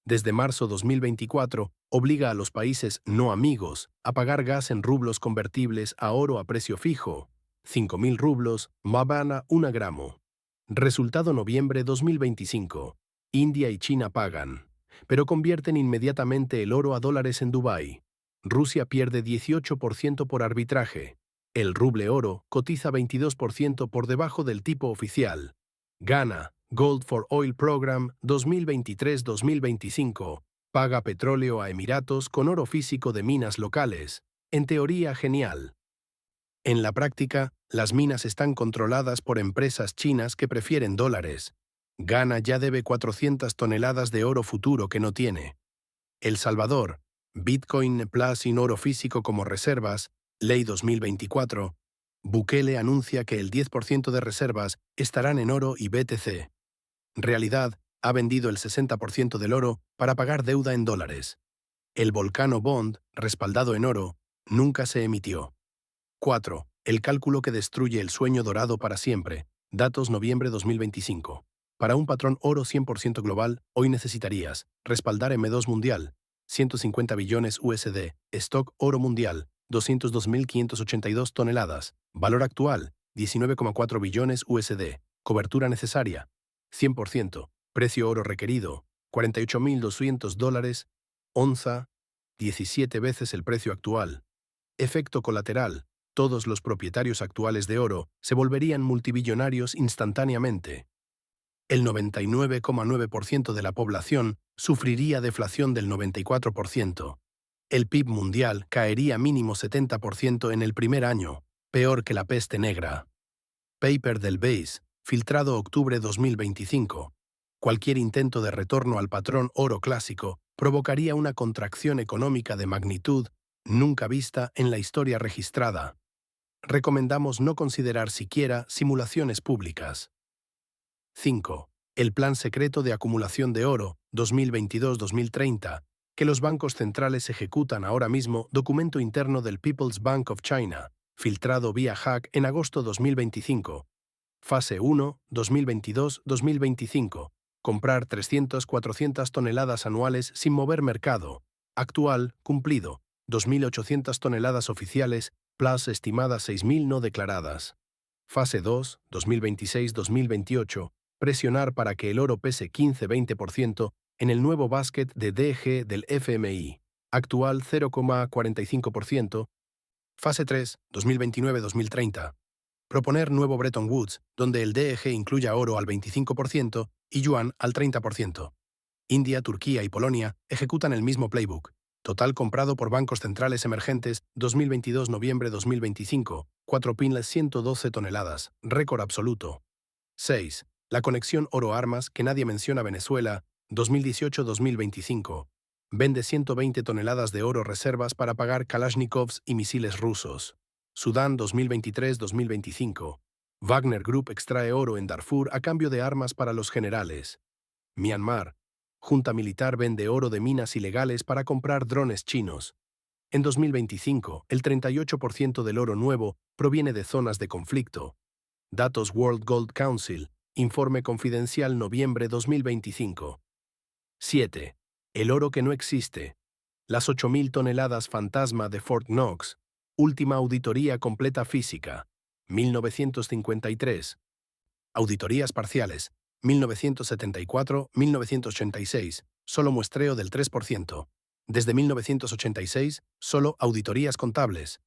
Desde marzo 2024, Obliga a los países no amigos a pagar gas en rublos convertibles a oro a precio fijo. 5.000 rublos, Mabana 1 gramo. Resultado noviembre 2025. India y China pagan, pero convierten inmediatamente el oro a dólares en Dubái. Rusia pierde 18% por arbitraje. El ruble oro cotiza 22% por debajo del tipo oficial. Ghana, Gold for Oil Program 2023-2025, paga petróleo a Emiratos con oro físico de minas locales. En teoría, genial. En la práctica, las minas están controladas por empresas chinas que prefieren dólares. Ghana ya debe 400 toneladas de oro futuro que no tiene. El Salvador, Bitcoin Plus sin oro físico como reservas, Ley 2024. Bukele anuncia que el 10% de reservas estarán en oro y BTC. Realidad, ha vendido el 60% del oro para pagar deuda en dólares. El Volcano Bond, respaldado en oro, nunca se emitió. 4. El cálculo que destruye el sueño dorado para siempre. Datos noviembre 2025. Para un patrón oro 100% global, hoy necesitarías respaldar M2 mundial, 150 billones USD, stock oro mundial, 202.582 toneladas, valor actual, 19,4 billones USD, cobertura necesaria, 100%, precio oro requerido, $48.200, onza, 17 veces el precio actual. Efecto colateral, todos los propietarios actuales de oro se volverían multibillonarios instantáneamente. El 99,9% de la población sufriría deflación del 94%. El PIB mundial caería mínimo 70% en el primer año, peor que la peste negra. Paper del BASE, filtrado octubre 2025. Cualquier intento de retorno al patrón oro clásico provocaría una contracción económica de magnitud nunca vista en la historia registrada. Recomendamos no considerar siquiera simulaciones públicas. 5. El Plan Secreto de Acumulación de Oro 2022-2030, que los bancos centrales ejecutan ahora mismo, documento interno del People's Bank of China, filtrado vía hack en agosto 2025. Fase 1, 2022-2025. Comprar 300-400 toneladas anuales sin mover mercado. Actual, cumplido. 2.800 toneladas oficiales, plus estimadas 6.000 no declaradas. Fase 2, 2026-2028. Presionar para que el oro pese 15-20% en el nuevo basket de DG del FMI. Actual 0,45%. Fase 3, 2029-2030. Proponer nuevo Bretton Woods, donde el DEG incluya oro al 25% y yuan al 30%. India, Turquía y Polonia ejecutan el mismo playbook. Total comprado por bancos centrales emergentes 2022 noviembre 2025, 4.112 toneladas, récord absoluto. 6. La conexión oro-armas que nadie menciona Venezuela, 2018-2025. Vende 120 toneladas de oro reservas para pagar Kalashnikovs y misiles rusos. Sudán 2023-2025. Wagner Group extrae oro en Darfur a cambio de armas para los generales. Myanmar. Junta militar vende oro de minas ilegales para comprar drones chinos. En 2025, el 38% del oro nuevo proviene de zonas de conflicto. Datos World Gold Council. Informe confidencial noviembre 2025. 7. El oro que no existe. Las 8.000 toneladas fantasma de Fort Knox. Última auditoría completa física. 1953. Auditorías parciales. 1974-1986. Solo muestreo del 3%. Desde 1986, solo auditorías contables.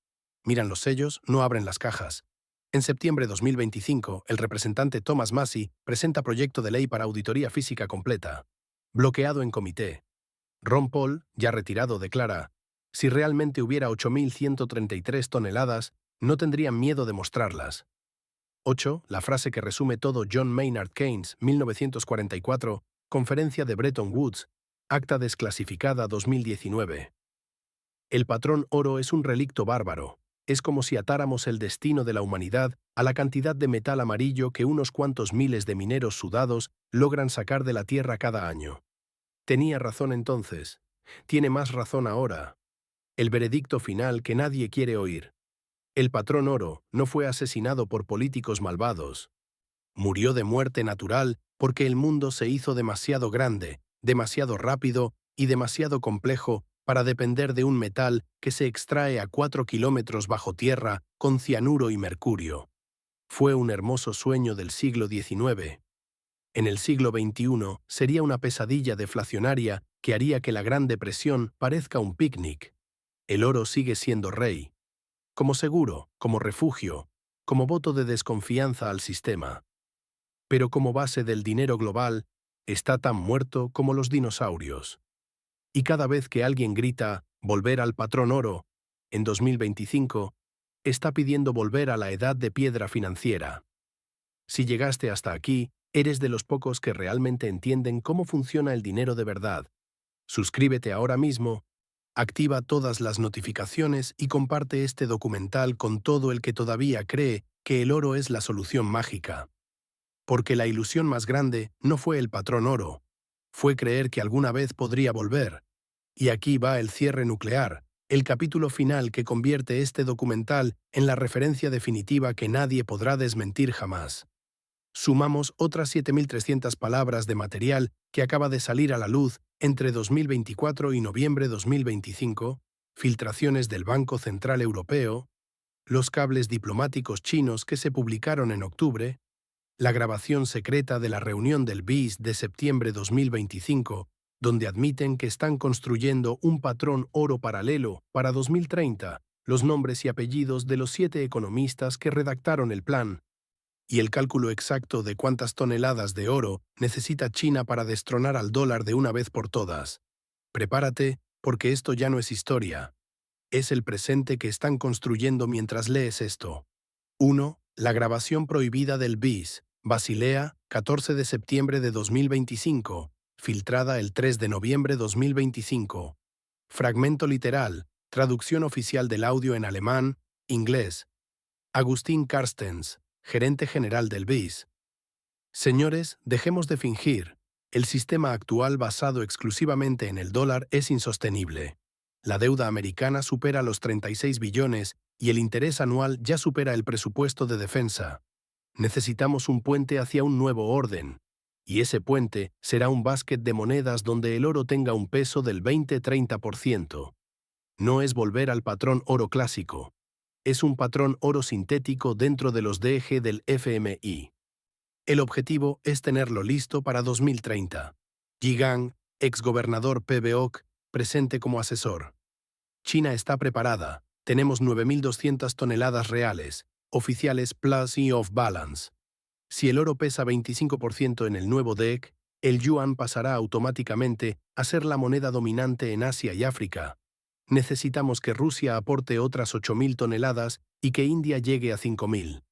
Miran los sellos, no abren las cajas. En septiembre de 2025, el representante Thomas Massey presenta proyecto de ley para auditoría física completa. Bloqueado en comité. Ron Paul, ya retirado, declara: si realmente hubiera 8.133 toneladas, no tendrían miedo de mostrarlas. 8. La frase que resume todo. John Maynard Keynes, 1944, Conferencia de Bretton Woods, Acta desclasificada 2019. El patrón oro es un relicto bárbaro. Es como si atáramos el destino de la humanidad a la cantidad de metal amarillo que unos cuantos miles de mineros sudados logran sacar de la tierra cada año. Tenía razón entonces. Tiene más razón ahora. El veredicto final que nadie quiere oír. El patrón oro no fue asesinado por políticos malvados. Murió de muerte natural porque el mundo se hizo demasiado grande, demasiado rápido y demasiado complejo para depender de un metal que se extrae a 4 kilómetros bajo tierra con cianuro y mercurio. Fue un hermoso sueño del siglo XIX. En el siglo XXI sería una pesadilla deflacionaria que haría que la Gran Depresión parezca un picnic. El oro sigue siendo rey, como seguro, como refugio, como voto de desconfianza al sistema. Pero como base del dinero global, está tan muerto como los dinosaurios. Y cada vez que alguien grita «volver al patrón oro» en 2025, está pidiendo volver a la edad de piedra financiera. Si llegaste hasta aquí, eres de los pocos que realmente entienden cómo funciona el dinero de verdad. Suscríbete ahora mismo, activa todas las notificaciones y comparte este documental con todo el que todavía cree que el oro es la solución mágica. Porque la ilusión más grande no fue el patrón oro, fue creer que alguna vez podría volver. Y aquí va el cierre nuclear, el capítulo final que convierte este documental en la referencia definitiva que nadie podrá desmentir jamás. Sumamos otras 7.300 palabras de material que acaba de salir a la luz entre 2024 y noviembre 2025, filtraciones del Banco Central Europeo, los cables diplomáticos chinos que se publicaron en octubre, la grabación secreta de la reunión del BIS de septiembre 2025, donde admiten que están construyendo un patrón oro paralelo para 2030, los nombres y apellidos de los 7 economistas que redactaron el plan, y el cálculo exacto de cuántas toneladas de oro necesita China para destronar al dólar de una vez por todas. Prepárate, porque esto ya no es historia. Es el presente que están construyendo mientras lees esto. 1. La grabación prohibida del BIS, Basilea, 14 de septiembre de 2025, filtrada el 3 de noviembre 2025. Fragmento literal, traducción oficial del audio en alemán, inglés. Agustín Carstens, gerente general del BIS. Señores, dejemos de fingir. El sistema actual basado exclusivamente en el dólar es insostenible. La deuda americana supera los 36 billones y el interés anual ya supera el presupuesto de defensa. Necesitamos un puente hacia un nuevo orden. Y ese puente será un básquet de monedas donde el oro tenga un peso del 20-30%. No es volver al patrón oro clásico. Es un patrón oro sintético dentro de los DG del FMI. El objetivo es tenerlo listo para 2030. Yi Gang, exgobernador PBOC, presente como asesor. China está preparada. Tenemos 9.200 toneladas reales, oficiales plus y off balance. Si el oro pesa 25% en el nuevo DEC, el yuan pasará automáticamente a ser la moneda dominante en Asia y África. Necesitamos que Rusia aporte otras 8.000 toneladas y que India llegue a 5.000.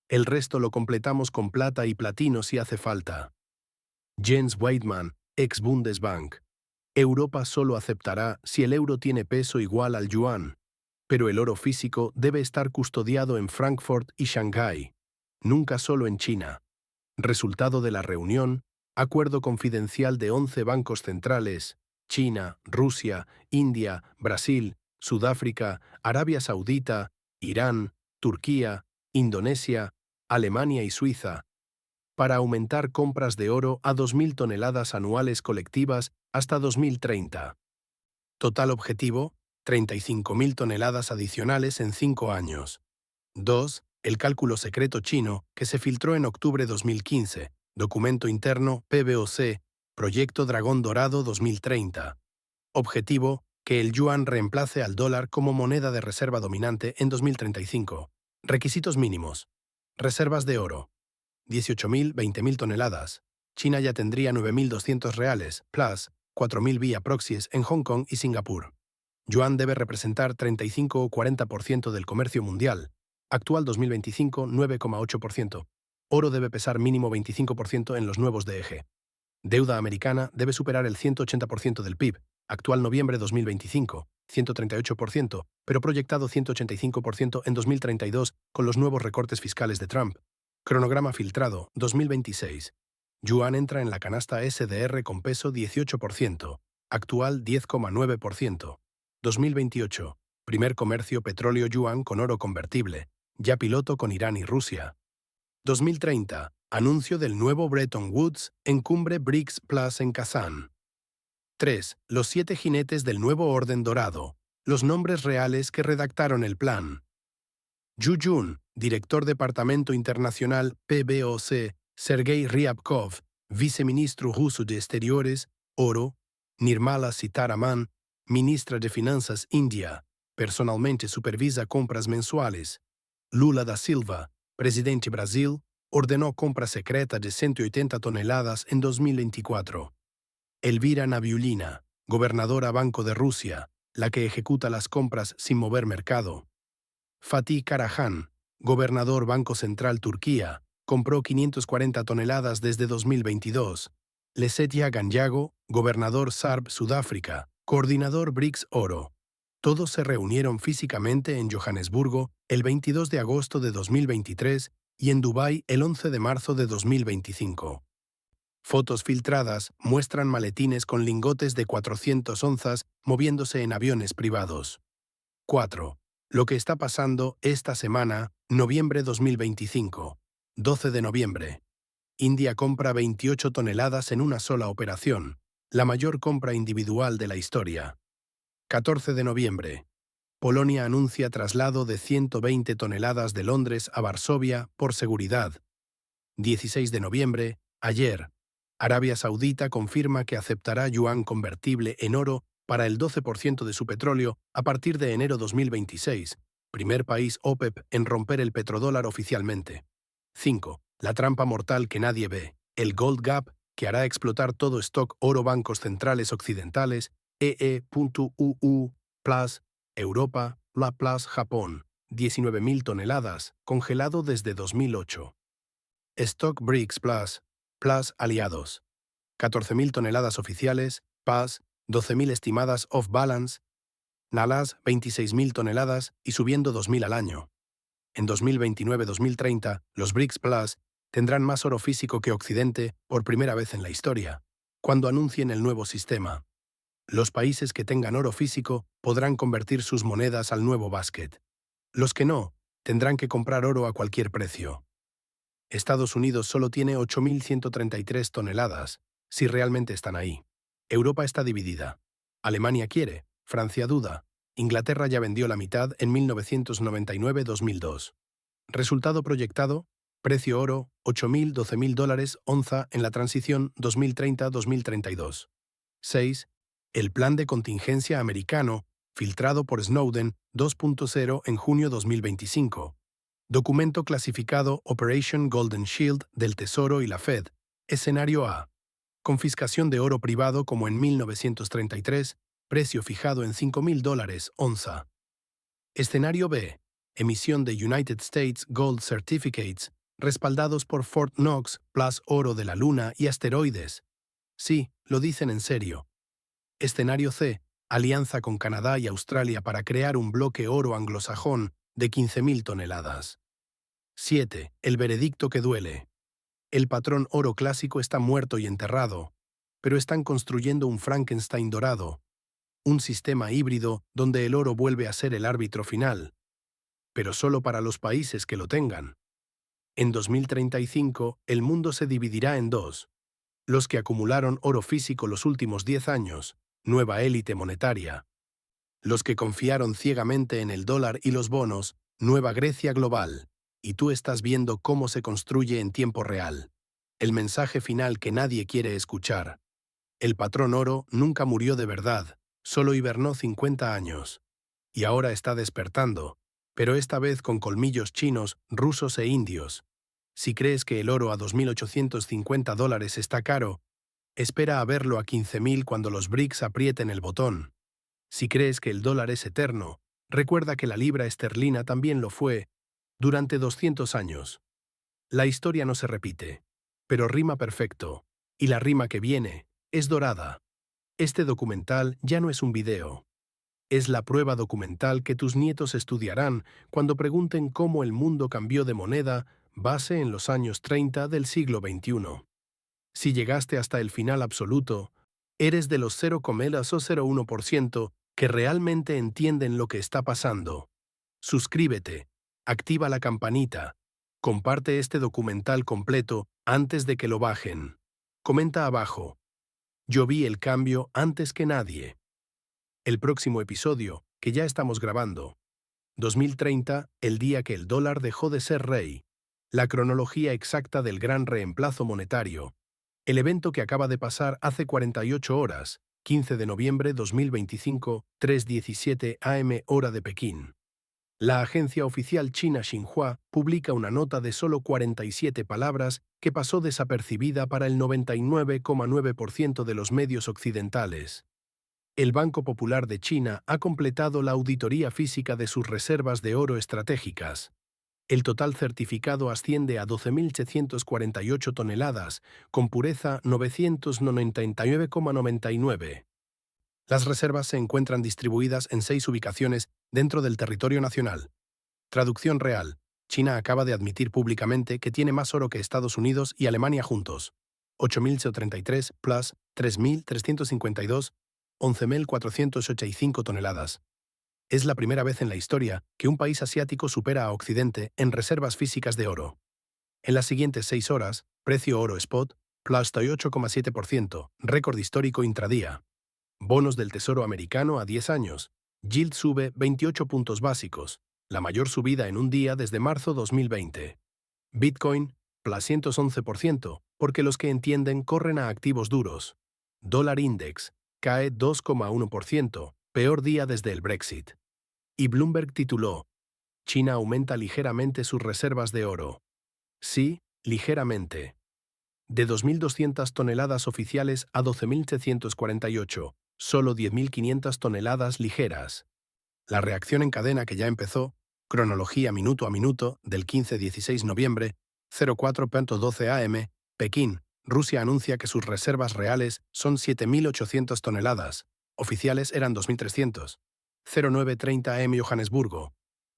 El resto lo completamos con plata y platino si hace falta. Jens Weidmann, ex Bundesbank. Europa solo aceptará si el euro tiene peso igual al yuan, pero el oro físico debe estar custodiado en Frankfurt y Shanghái, nunca solo en China. Resultado de la reunión, acuerdo confidencial de 11 bancos centrales, China, Rusia, India, Brasil, Sudáfrica, Arabia Saudita, Irán, Turquía, Indonesia, Alemania y Suiza, para aumentar compras de oro a 2.000 toneladas anuales colectivas hasta 2030. Total objetivo, 35.000 toneladas adicionales en 5 años. 2. El cálculo secreto chino que se filtró en octubre 2015, documento interno PBOC, Proyecto Dragón Dorado 2030. Objetivo, que el yuan reemplace al dólar como moneda de reserva dominante en 2035. Requisitos mínimos. Reservas de oro. 18.000-20.000 toneladas. China ya tendría 9.200 reales, plus 4.000 vía proxies en Hong Kong y Singapur. Yuan debe representar 35 o 40% del comercio mundial. Actual 2025, 9,8%. Oro debe pesar mínimo 25% en los nuevos DEG. Deuda americana debe superar el 180% del PIB. Actual noviembre 2025, 138%, pero proyectado 185% en 2032 con los nuevos recortes fiscales de Trump. Cronograma filtrado, 2026. Yuan entra en la canasta SDR con peso 18%, actual 10,9%. 2028. Primer comercio petróleo yuan con oro convertible, ya piloto con Irán y Rusia. 2030. Anuncio del nuevo Bretton Woods en cumbre BRICS Plus en Kazán. 3. Los 7 jinetes del nuevo orden dorado. Los nombres reales que redactaron el plan. Yu Jun, director Departamento Internacional PBOC, Sergei Ryabkov, viceministro ruso de Exteriores, Oro, Nirmala Sitharaman, ministra de Finanzas India, personalmente supervisa compras mensuales. Lula da Silva, presidente Brasil, ordenó compra secreta de 180 toneladas en 2024. Elvira Nabiullina, gobernadora Banco de Rusia, la que ejecuta las compras sin mover mercado. Fatih Karahan, gobernador Banco Central Turquía, compró 540 toneladas desde 2022. Lesetja Ganyago, gobernador SARB Sudáfrica, coordinador BRICS Oro. Todos se reunieron físicamente en Johannesburgo el 22 de agosto de 2023 y en Dubái el 11 de marzo de 2025. Fotos filtradas muestran maletines con lingotes de 400 onzas moviéndose en aviones privados. 4. Lo que está pasando esta semana, noviembre 2025. 12 de noviembre. India compra 28 toneladas en una sola operación, la mayor compra individual de la historia. 14 de noviembre. Polonia anuncia traslado de 120 toneladas de Londres a Varsovia por seguridad. 16 de noviembre. Ayer. Arabia Saudita confirma que aceptará yuan convertible en oro para el 12% de su petróleo a partir de enero 2026, primer país OPEP en romper el petrodólar oficialmente. 5. La trampa mortal que nadie ve, el Gold Gap, que hará explotar todo stock oro bancos centrales occidentales, EE.UU, Plus, Europa, La Plus Japón, 19.000 toneladas, congelado desde 2008. Stock BRICS Plus aliados, 14.000 toneladas oficiales, PAS, 12.000 estimadas off-balance, NALAS 26.000 toneladas y subiendo 2.000 al año. En 2029-2030, los BRICS Plus tendrán más oro físico que Occidente por primera vez en la historia, cuando anuncien el nuevo sistema. Los países que tengan oro físico podrán convertir sus monedas al nuevo basket. Los que no, tendrán que comprar oro a cualquier precio. Estados Unidos solo tiene 8.133 toneladas, si realmente están ahí. Europa está dividida. Alemania quiere, Francia duda. Inglaterra ya vendió la mitad en 1999-2002. Resultado proyectado, precio oro, $8.000-12.000 onza en la transición 2030-2032. 6. El plan de contingencia americano, filtrado por Snowden 2.0 en junio 2025. Documento clasificado Operation Golden Shield del Tesoro y la Fed. Escenario A. Confiscación de oro privado como en 1933, precio fijado en $5.000 onza. Escenario B. Emisión de United States Gold Certificates, respaldados por Fort Knox, Plus oro de la Luna y asteroides. Sí, lo dicen en serio. Escenario C. Alianza con Canadá y Australia para crear un bloque oro anglosajón de 15.000 toneladas. 7. El veredicto que duele. El patrón oro clásico está muerto y enterrado, pero están construyendo un Frankenstein dorado, un sistema híbrido donde el oro vuelve a ser el árbitro final, pero solo para los países que lo tengan. En 2035, el mundo se dividirá en dos: los que acumularon oro físico los últimos 10 años, nueva élite monetaria; los que confiaron ciegamente en el dólar y los bonos, nueva Grecia global. Y tú estás viendo cómo se construye en tiempo real. El mensaje final que nadie quiere escuchar. El patrón oro nunca murió de verdad, solo hibernó 50 años. Y ahora está despertando, pero esta vez con colmillos chinos, rusos e indios. Si crees que el oro a $2.850 está caro, espera a verlo a 15.000 cuando los BRICS aprieten el botón. Si crees que el dólar es eterno, recuerda que la libra esterlina también lo fue, durante 200 años. La historia no se repite, pero rima perfecto, y la rima que viene es dorada. Este documental ya no es un video. Es la prueba documental que tus nietos estudiarán cuando pregunten cómo el mundo cambió de moneda base en los años 30 del siglo XXI. Si llegaste hasta el final absoluto, eres de los 0,001% que realmente entienden lo que está pasando. Suscríbete, activa la campanita, comparte este documental completo antes de que lo bajen. Comenta abajo. Yo vi el cambio antes que nadie. El próximo episodio, que ya estamos grabando. 2030, el día que el dólar dejó de ser rey. La cronología exacta del gran reemplazo monetario. El evento que acaba de pasar hace 48 horas, 15 de noviembre 2025, 3:17 am hora de Pekín. La agencia oficial china Xinhua publica una nota de solo 47 palabras que pasó desapercibida para el 99,9% de los medios occidentales. El Banco Popular de China ha completado la auditoría física de sus reservas de oro estratégicas. El total certificado asciende a 12.748 toneladas, con pureza 999,99. Las reservas se encuentran distribuidas en 6 ubicaciones dentro del territorio nacional. Traducción real. China acaba de admitir públicamente que tiene más oro que Estados Unidos y Alemania juntos. 8.033 plus 3.352, 11.485 toneladas. Es la primera vez en la historia que un país asiático supera a Occidente en reservas físicas de oro. En las siguientes 6 horas, precio oro spot, plus 8,7%, récord histórico intradía. Bonos del Tesoro americano a 10 años. Yield sube 28 puntos básicos, la mayor subida en un día desde marzo 2020. Bitcoin, plus 111%, porque los que entienden corren a activos duros. Dólar Index, cae 2,1%, peor día desde el Brexit. Y Bloomberg tituló, China aumenta ligeramente sus reservas de oro. Sí, ligeramente. De 2.200 toneladas oficiales a 12.748, solo 10.500 toneladas ligeras. La reacción en cadena que ya empezó, cronología minuto a minuto, del 15-16 noviembre, 04:12 am, Pekín, Rusia anuncia que sus reservas reales son 7.800 toneladas, oficiales eran 2.300. 09:30 am Johannesburgo.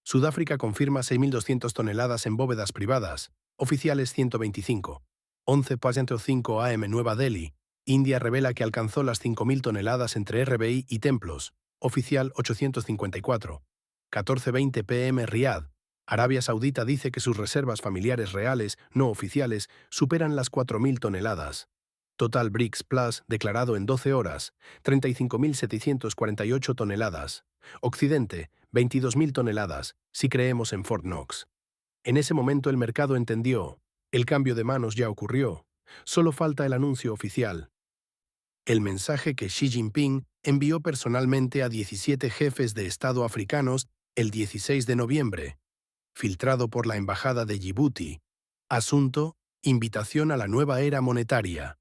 Sudáfrica confirma 6.200 toneladas en bóvedas privadas, oficiales 125. 11:05 am Nueva Delhi. India revela que alcanzó las 5.000 toneladas entre RBI y templos, oficial 854. 14:20 pm Riad. Arabia Saudita dice que sus reservas familiares reales, no oficiales, superan las 4.000 toneladas. Total BRICS Plus declarado en 12 horas, 35.748 toneladas. Occidente, 22.000 toneladas, si creemos en Fort Knox. En ese momento el mercado entendió, el cambio de manos ya ocurrió, solo falta el anuncio oficial. El mensaje que Xi Jinping envió personalmente a 17 jefes de Estado africanos el 16 de noviembre, filtrado por la Embajada de Djibouti. Asunto, invitación a la nueva era monetaria.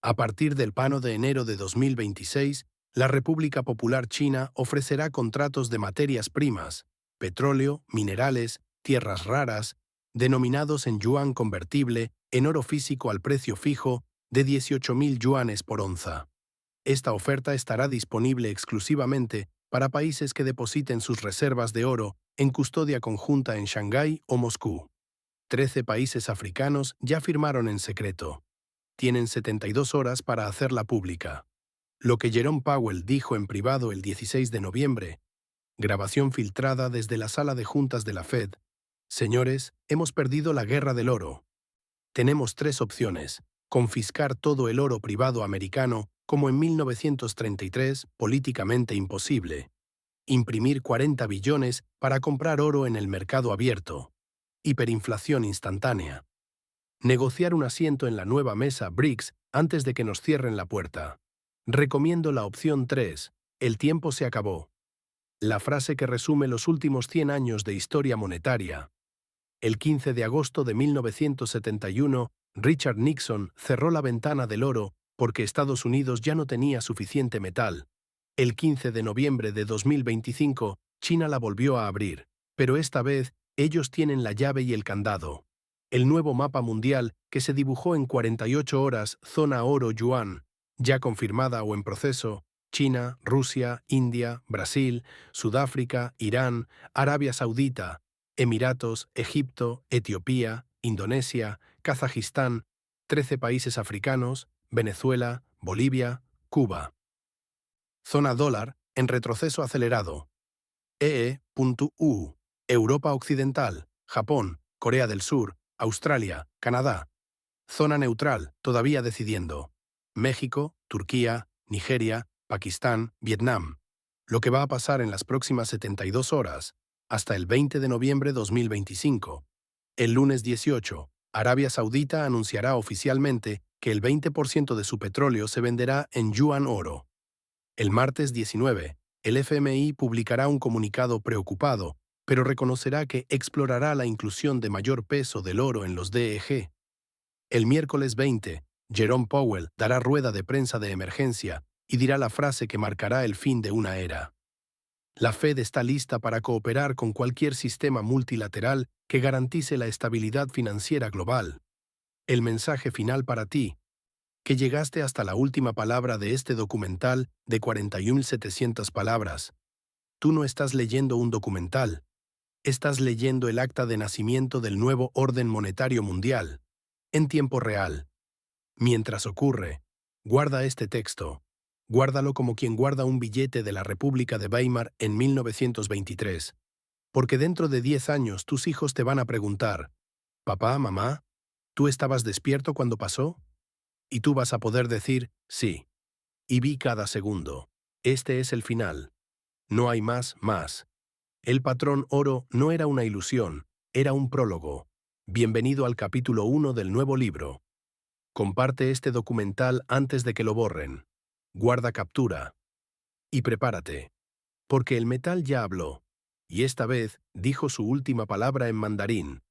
A partir del 1 de enero de 2026, la República Popular China ofrecerá contratos de materias primas, petróleo, minerales, tierras raras, denominados en yuan convertible, en oro físico al precio fijo de 18.000 yuanes por onza. Esta oferta estará disponible exclusivamente para países que depositen sus reservas de oro en custodia conjunta en Shanghái o Moscú. 13 países africanos ya firmaron en secreto. Tienen 72 horas para hacerla pública. Lo que Jerome Powell dijo en privado el 16 de noviembre, grabación filtrada desde la sala de juntas de la Fed. Señores, hemos perdido la guerra del oro. Tenemos 3 opciones: confiscar todo el oro privado americano, como en 1933, políticamente imposible; imprimir 40 billones para comprar oro en el mercado abierto; hiperinflación instantánea; negociar un asiento en la nueva mesa BRICS antes de que nos cierren la puerta. Recomiendo la opción 3, el tiempo se acabó. La frase que resume los últimos 100 años de historia monetaria. El 15 de agosto de 1971, Richard Nixon cerró la ventana del oro porque Estados Unidos ya no tenía suficiente metal. El 15 de noviembre de 2025, China la volvió a abrir, pero esta vez ellos tienen la llave y el candado. El nuevo mapa mundial que se dibujó en 48 horas, zona oro-yuan, ya confirmada o en proceso, China, Rusia, India, Brasil, Sudáfrica, Irán, Arabia Saudita, Emiratos, Egipto, Etiopía, Indonesia, Kazajistán, 13 países africanos, Venezuela, Bolivia, Cuba. Zona dólar, en retroceso acelerado. EE.U. Europa Occidental, Japón, Corea del Sur, Australia, Canadá. Zona neutral, todavía decidiendo. México, Turquía, Nigeria, Pakistán, Vietnam. Lo que va a pasar en las próximas 72 horas, hasta el 20 de noviembre de 2025. El lunes 18, Arabia Saudita anunciará oficialmente que el 20% de su petróleo se venderá en yuan oro. El martes 19, el FMI publicará un comunicado preocupado, pero reconocerá que explorará la inclusión de mayor peso del oro en los DEG. El miércoles 20, Jerome Powell dará rueda de prensa de emergencia y dirá la frase que marcará el fin de una era. La Fed está lista para cooperar con cualquier sistema multilateral que garantice la estabilidad financiera global. El mensaje final para ti, que llegaste hasta la última palabra de este documental de 41.700 palabras. Tú no estás leyendo un documental, estás leyendo el acta de nacimiento del nuevo orden monetario mundial, en tiempo real. Mientras ocurre, guarda este texto. Guárdalo como quien guarda un billete de la República de Weimar en 1923. Porque dentro de 10 años tus hijos te van a preguntar, «Papá, mamá, ¿tú estabas despierto cuando pasó?» Y tú vas a poder decir, «Sí. Y vi cada segundo. Este es el final. No hay más. El patrón oro no era una ilusión, era un prólogo. Bienvenido al capítulo 1 del nuevo libro. Comparte este documental antes de que lo borren. Guarda captura. Y prepárate. Porque el metal ya habló. Y esta vez dijo su última palabra en mandarín.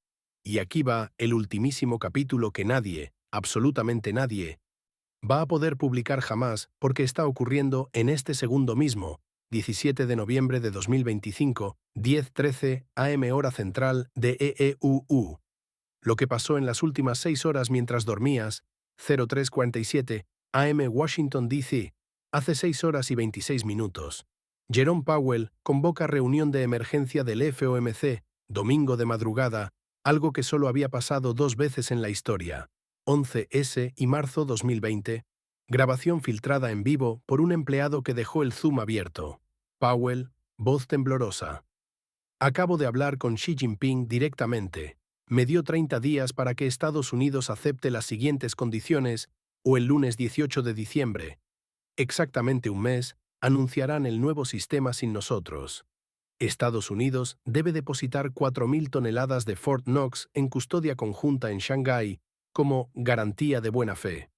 Y aquí va el ultimísimo capítulo que nadie, absolutamente nadie, va a poder publicar jamás porque está ocurriendo en este segundo mismo, 17 de noviembre de 2025, 10:13 AM hora central de EEUU. Lo que pasó en las últimas 6 horas mientras dormías, 03:47 AM Washington, D.C., hace 6 horas y 26 minutos. Jerome Powell convoca reunión de emergencia del FOMC, domingo de madrugada, algo que solo había pasado 2 veces en la historia. 11S y marzo 2020. Grabación filtrada en vivo por un empleado que dejó el Zoom abierto. Powell, voz temblorosa. Acabo de hablar con Xi Jinping directamente. Me dio 30 días para que Estados Unidos acepte las siguientes condiciones, o el lunes 18 de diciembre, exactamente un mes, anunciarán el nuevo sistema sin nosotros. Estados Unidos debe depositar 4.000 toneladas de Fort Knox en custodia conjunta en Shanghái como garantía de buena fe.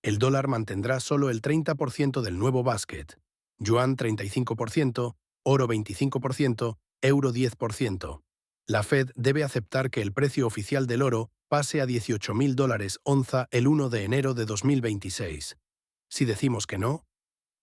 El dólar mantendrá solo el 30% del nuevo basket, yuan 35%, oro 25%, euro 10%. La Fed debe aceptar que el precio oficial del oro pase a $18.000 onza el 1 de enero de 2026. Si decimos que no,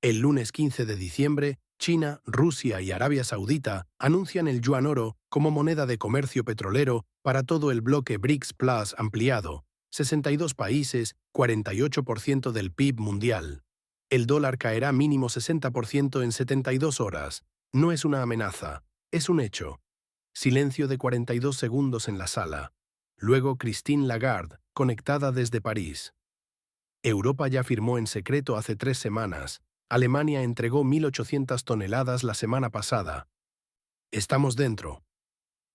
el lunes 15 de diciembre, China, Rusia y Arabia Saudita anuncian el yuan oro como moneda de comercio petrolero para todo el bloque BRICS Plus ampliado, 62 países, 48% del PIB mundial. El dólar caerá mínimo 60% en 72 horas. No es una amenaza, es un hecho. Silencio de 42 segundos en la sala. Luego Christine Lagarde, conectada desde París. Europa ya firmó en secreto hace 3 semanas. Alemania entregó 1.800 toneladas la semana pasada. Estamos dentro.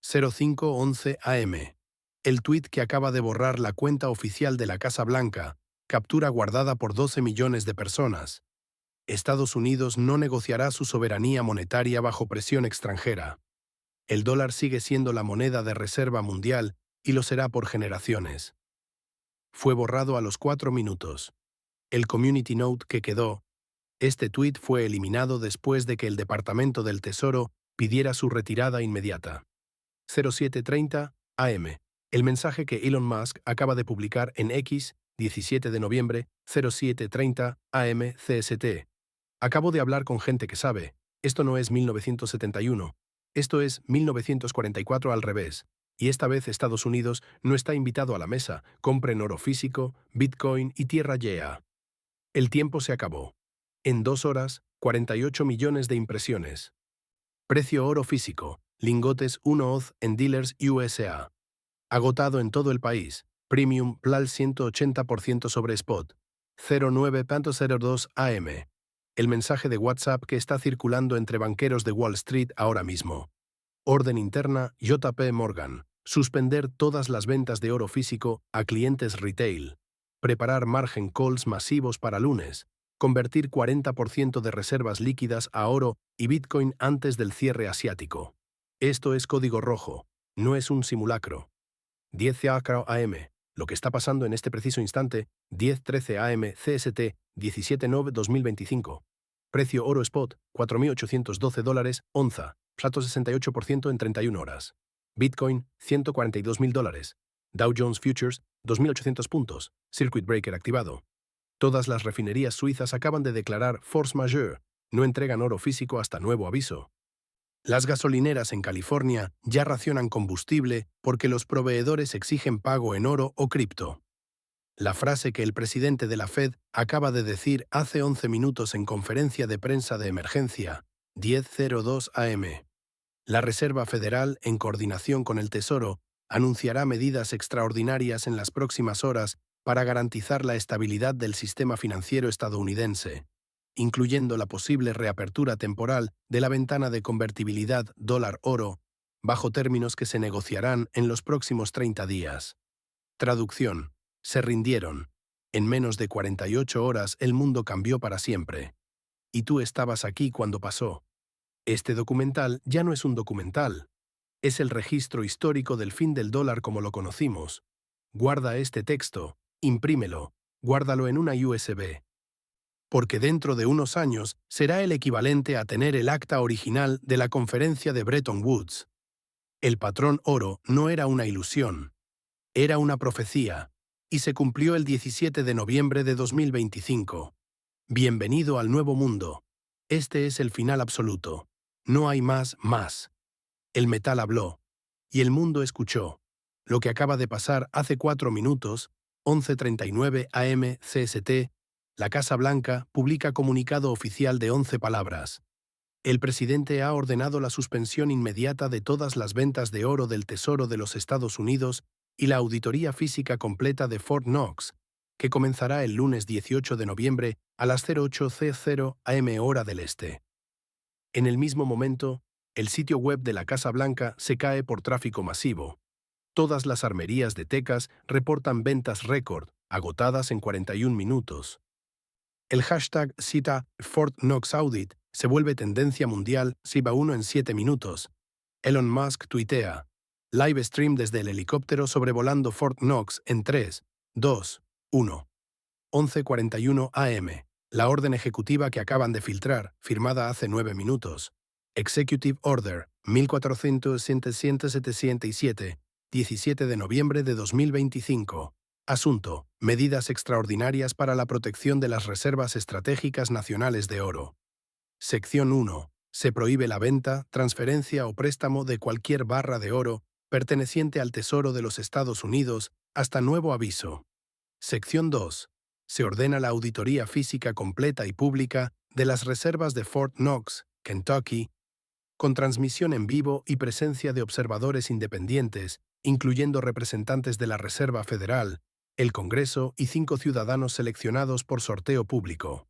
05:11 AM. El tuit que acaba de borrar la cuenta oficial de la Casa Blanca, captura guardada por 12 millones de personas. Estados Unidos no negociará su soberanía monetaria bajo presión extranjera. El dólar sigue siendo la moneda de reserva mundial y lo será por generaciones. Fue borrado a los 4 minutos. El community note que quedó. Este tuit fue eliminado después de que el Departamento del Tesoro pidiera su retirada inmediata. 07:30 AM. El mensaje que Elon Musk acaba de publicar en X, 17 de noviembre, 07:30 AM CST. Acabo de hablar con gente que sabe. Esto no es 1971. Esto es 1944 al revés. Y esta vez Estados Unidos no está invitado a la mesa. Compren oro físico, Bitcoin y tierra yea. El tiempo se acabó. En 2 horas, 48 millones de impresiones. Precio oro físico, lingotes 1 oz en dealers USA. Agotado en todo el país. Premium PLAL 180% sobre spot. 09:02 AM. El mensaje de WhatsApp que está circulando entre banqueros de Wall Street ahora mismo. Orden interna JP Morgan. Suspender todas las ventas de oro físico a clientes retail. preparar margin calls masivos para lunes, convertir 40% de reservas líquidas a oro y Bitcoin antes del cierre asiático. Esto es código rojo, no es un simulacro. 10:00 AM. Lo que está pasando en este preciso instante, 10:13 AM CST, 17/9/2025. Precio oro spot, $4.812, onza, salto 68% en 31 horas. Bitcoin, $142.000. Dow Jones Futures, 2.800 puntos. Circuit breaker activado. Todas las refinerías suizas acaban de declarar force majeure. No entregan oro físico hasta nuevo aviso. Las gasolineras en California ya racionan combustible porque los proveedores exigen pago en oro o cripto. La frase que el presidente de la Fed acaba de decir hace 11 minutos en conferencia de prensa de emergencia, 10:02 AM. La Reserva Federal, en coordinación con el Tesoro, anunciará medidas extraordinarias en las próximas horas para garantizar la estabilidad del sistema financiero estadounidense, incluyendo la posible reapertura temporal de la ventana de convertibilidad dólar-oro, bajo términos que se negociarán en los próximos 30 días. Traducción. Se rindieron. En menos de 48 horas el mundo cambió para siempre. Y tú estabas aquí cuando pasó. Este documental ya no es un documental. Es el registro histórico del fin del dólar como lo conocimos. Guarda este texto, imprímelo, guárdalo en una USB. Porque dentro de unos años será el equivalente a tener el acta original de la conferencia de Bretton Woods. El patrón oro no era una ilusión. Era una profecía, y se cumplió el 17 de noviembre de 2025. Bienvenido al nuevo mundo. Este es el final absoluto. No hay más. El metal habló, y el mundo escuchó. Lo que acaba de pasar hace 4 minutos, 11:39 AM CST, la Casa Blanca publica comunicado oficial de 11 palabras. El presidente ha ordenado la suspensión inmediata de todas las ventas de oro del Tesoro de los Estados Unidos y la auditoría física completa de Fort Knox, que comenzará el lunes 18 de noviembre a las 08:00 AM hora del este. En el mismo momento, el sitio web de la Casa Blanca se cae por tráfico masivo. Todas las armerías de Texas reportan ventas récord, agotadas en 41 minutos. El hashtag cita Fort Knox Audit se vuelve tendencia mundial si va uno en 7 minutos. Elon Musk tuitea, live stream desde el helicóptero sobrevolando Fort Knox en 3, 2, 1. 11:41 AM. La orden ejecutiva que acaban de filtrar, firmada hace 9 minutos. Executive Order 1400-777, 17 de noviembre de 2025. Asunto: medidas extraordinarias para la protección de las reservas estratégicas nacionales de oro. Sección 1. Se prohíbe la venta, transferencia o préstamo de cualquier barra de oro perteneciente al Tesoro de los Estados Unidos hasta nuevo aviso. Sección 2. Se ordena la auditoría física completa y pública de las reservas de Fort Knox, Kentucky, con transmisión en vivo y presencia de observadores independientes, incluyendo representantes de la Reserva Federal, el Congreso y 5 ciudadanos seleccionados por sorteo público.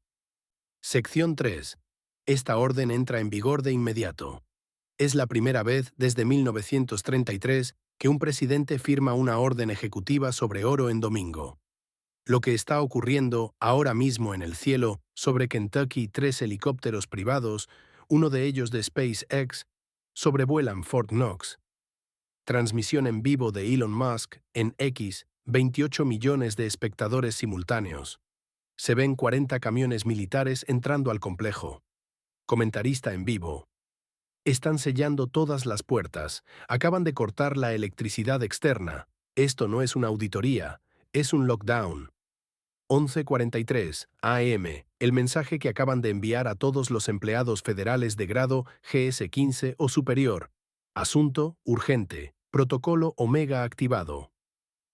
Sección 3. Esta orden entra en vigor de inmediato. Es la primera vez desde 1933 que un presidente firma una orden ejecutiva sobre oro en domingo. Lo que está ocurriendo ahora mismo en el cielo sobre Kentucky, 3 helicópteros privados, uno de ellos de SpaceX, sobrevuelan Fort Knox. Transmisión en vivo de Elon Musk en X, 28 millones de espectadores simultáneos. Se ven 40 camiones militares entrando al complejo. Comentarista en vivo. Están sellando todas las puertas, acaban de cortar la electricidad externa. Esto no es una auditoría, es un lockdown. 11:43 AM, el mensaje que acaban de enviar a todos los empleados federales de grado GS-15 o superior. Asunto, urgente, protocolo Omega activado.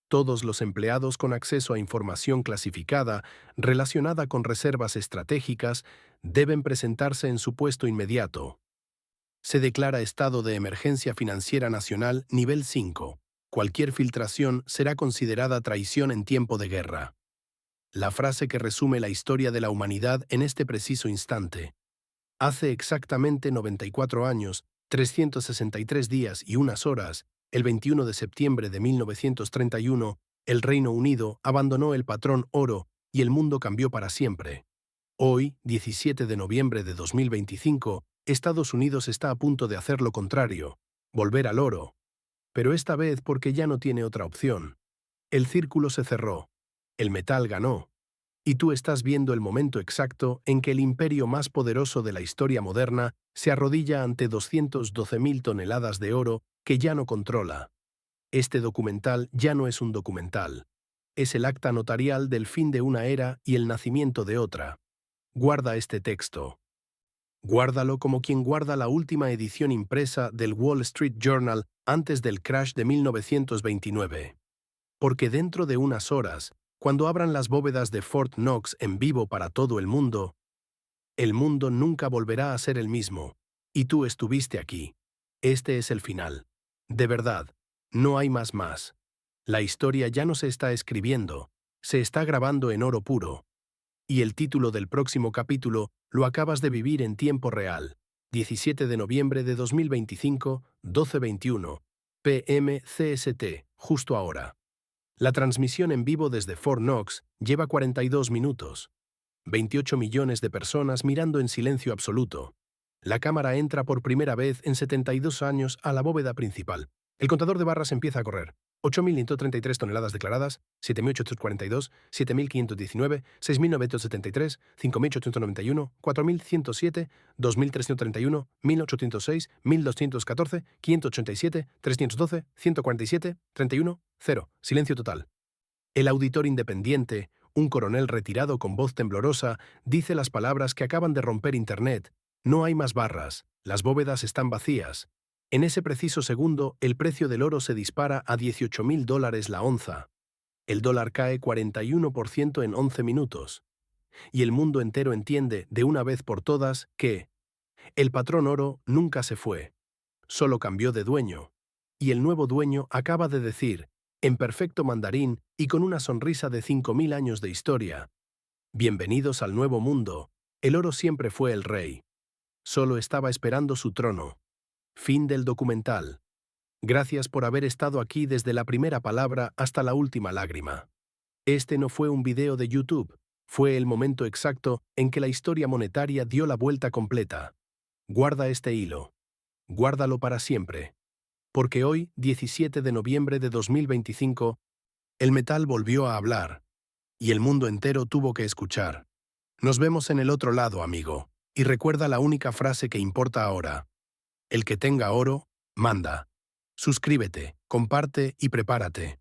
Todos los empleados con acceso a información clasificada relacionada con reservas estratégicas deben presentarse en su puesto inmediato. Se declara estado de emergencia financiera nacional nivel 5. Cualquier filtración será considerada traición en tiempo de guerra. La frase que resume la historia de la humanidad en este preciso instante. Hace exactamente 94 años, 363 días y unas horas, el 21 de septiembre de 1931, El Reino Unido abandonó el patrón oro y el mundo cambió para siempre. Hoy, 17 de noviembre de 2025, Estados Unidos está a punto de hacer lo contrario, volver al oro. Pero esta vez porque ya no tiene otra opción. El círculo se cerró. El metal ganó. Y tú estás viendo el momento exacto en que el imperio más poderoso de la historia moderna se arrodilla ante 212.000 toneladas de oro que ya no controla. Este documental ya no es un documental. Es el acta notarial del fin de una era y el nacimiento de otra. Guarda este texto. Guárdalo como quien guarda la última edición impresa del Wall Street Journal antes del crash de 1929. Porque dentro de unas horas, cuando abran las bóvedas de Fort Knox en vivo para todo el mundo nunca volverá a ser el mismo. Y tú estuviste aquí. Este es el final. De verdad, no hay más. La historia ya no se está escribiendo, se está grabando en oro puro. Y el título del próximo capítulo lo acabas de vivir en tiempo real. 17 de noviembre de 2025, 12:21 p.m. CST, justo ahora. La transmisión en vivo desde Fort Knox lleva 42 minutos. 28 millones de personas mirando en silencio absoluto. La cámara entra por primera vez en 72 años a la bóveda principal. El contador de barras empieza a correr. 8.133 toneladas declaradas, 7.842, 7.519, 6.973, 5.891, 4.107, 2.331, 1.806, 1.214, 587, 312, 147, 31, 0. Silencio total. El auditor independiente, un coronel retirado con voz temblorosa, dice las palabras que acaban de romper Internet. No hay más barras, las bóvedas están vacías. En ese preciso segundo, el precio del oro se dispara a $18.000 la onza. El dólar cae 41% en 11 minutos. Y el mundo entero entiende, de una vez por todas, que el patrón oro nunca se fue. Solo cambió de dueño. Y el nuevo dueño acaba de decir, en perfecto mandarín y con una sonrisa de 5.000 años de historia: bienvenidos al nuevo mundo. El oro siempre fue el rey. Solo estaba esperando su trono. Fin del documental. Gracias por haber estado aquí desde la primera palabra hasta la última lágrima. Este no fue un video de YouTube, fue el momento exacto en que la historia monetaria dio la vuelta completa. Guarda este hilo. Guárdalo para siempre. Porque hoy, 17 de noviembre de 2025, el metal volvió a hablar, y el mundo entero tuvo que escuchar. Nos vemos en el otro lado, amigo, y recuerda la única frase que importa ahora. El que tenga oro, manda. Suscríbete, comparte y prepárate.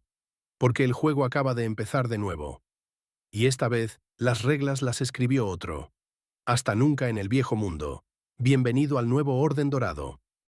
Porque el juego acaba de empezar de nuevo. Y esta vez, las reglas las escribió otro. Hasta nunca en el viejo mundo. Bienvenido al nuevo orden dorado.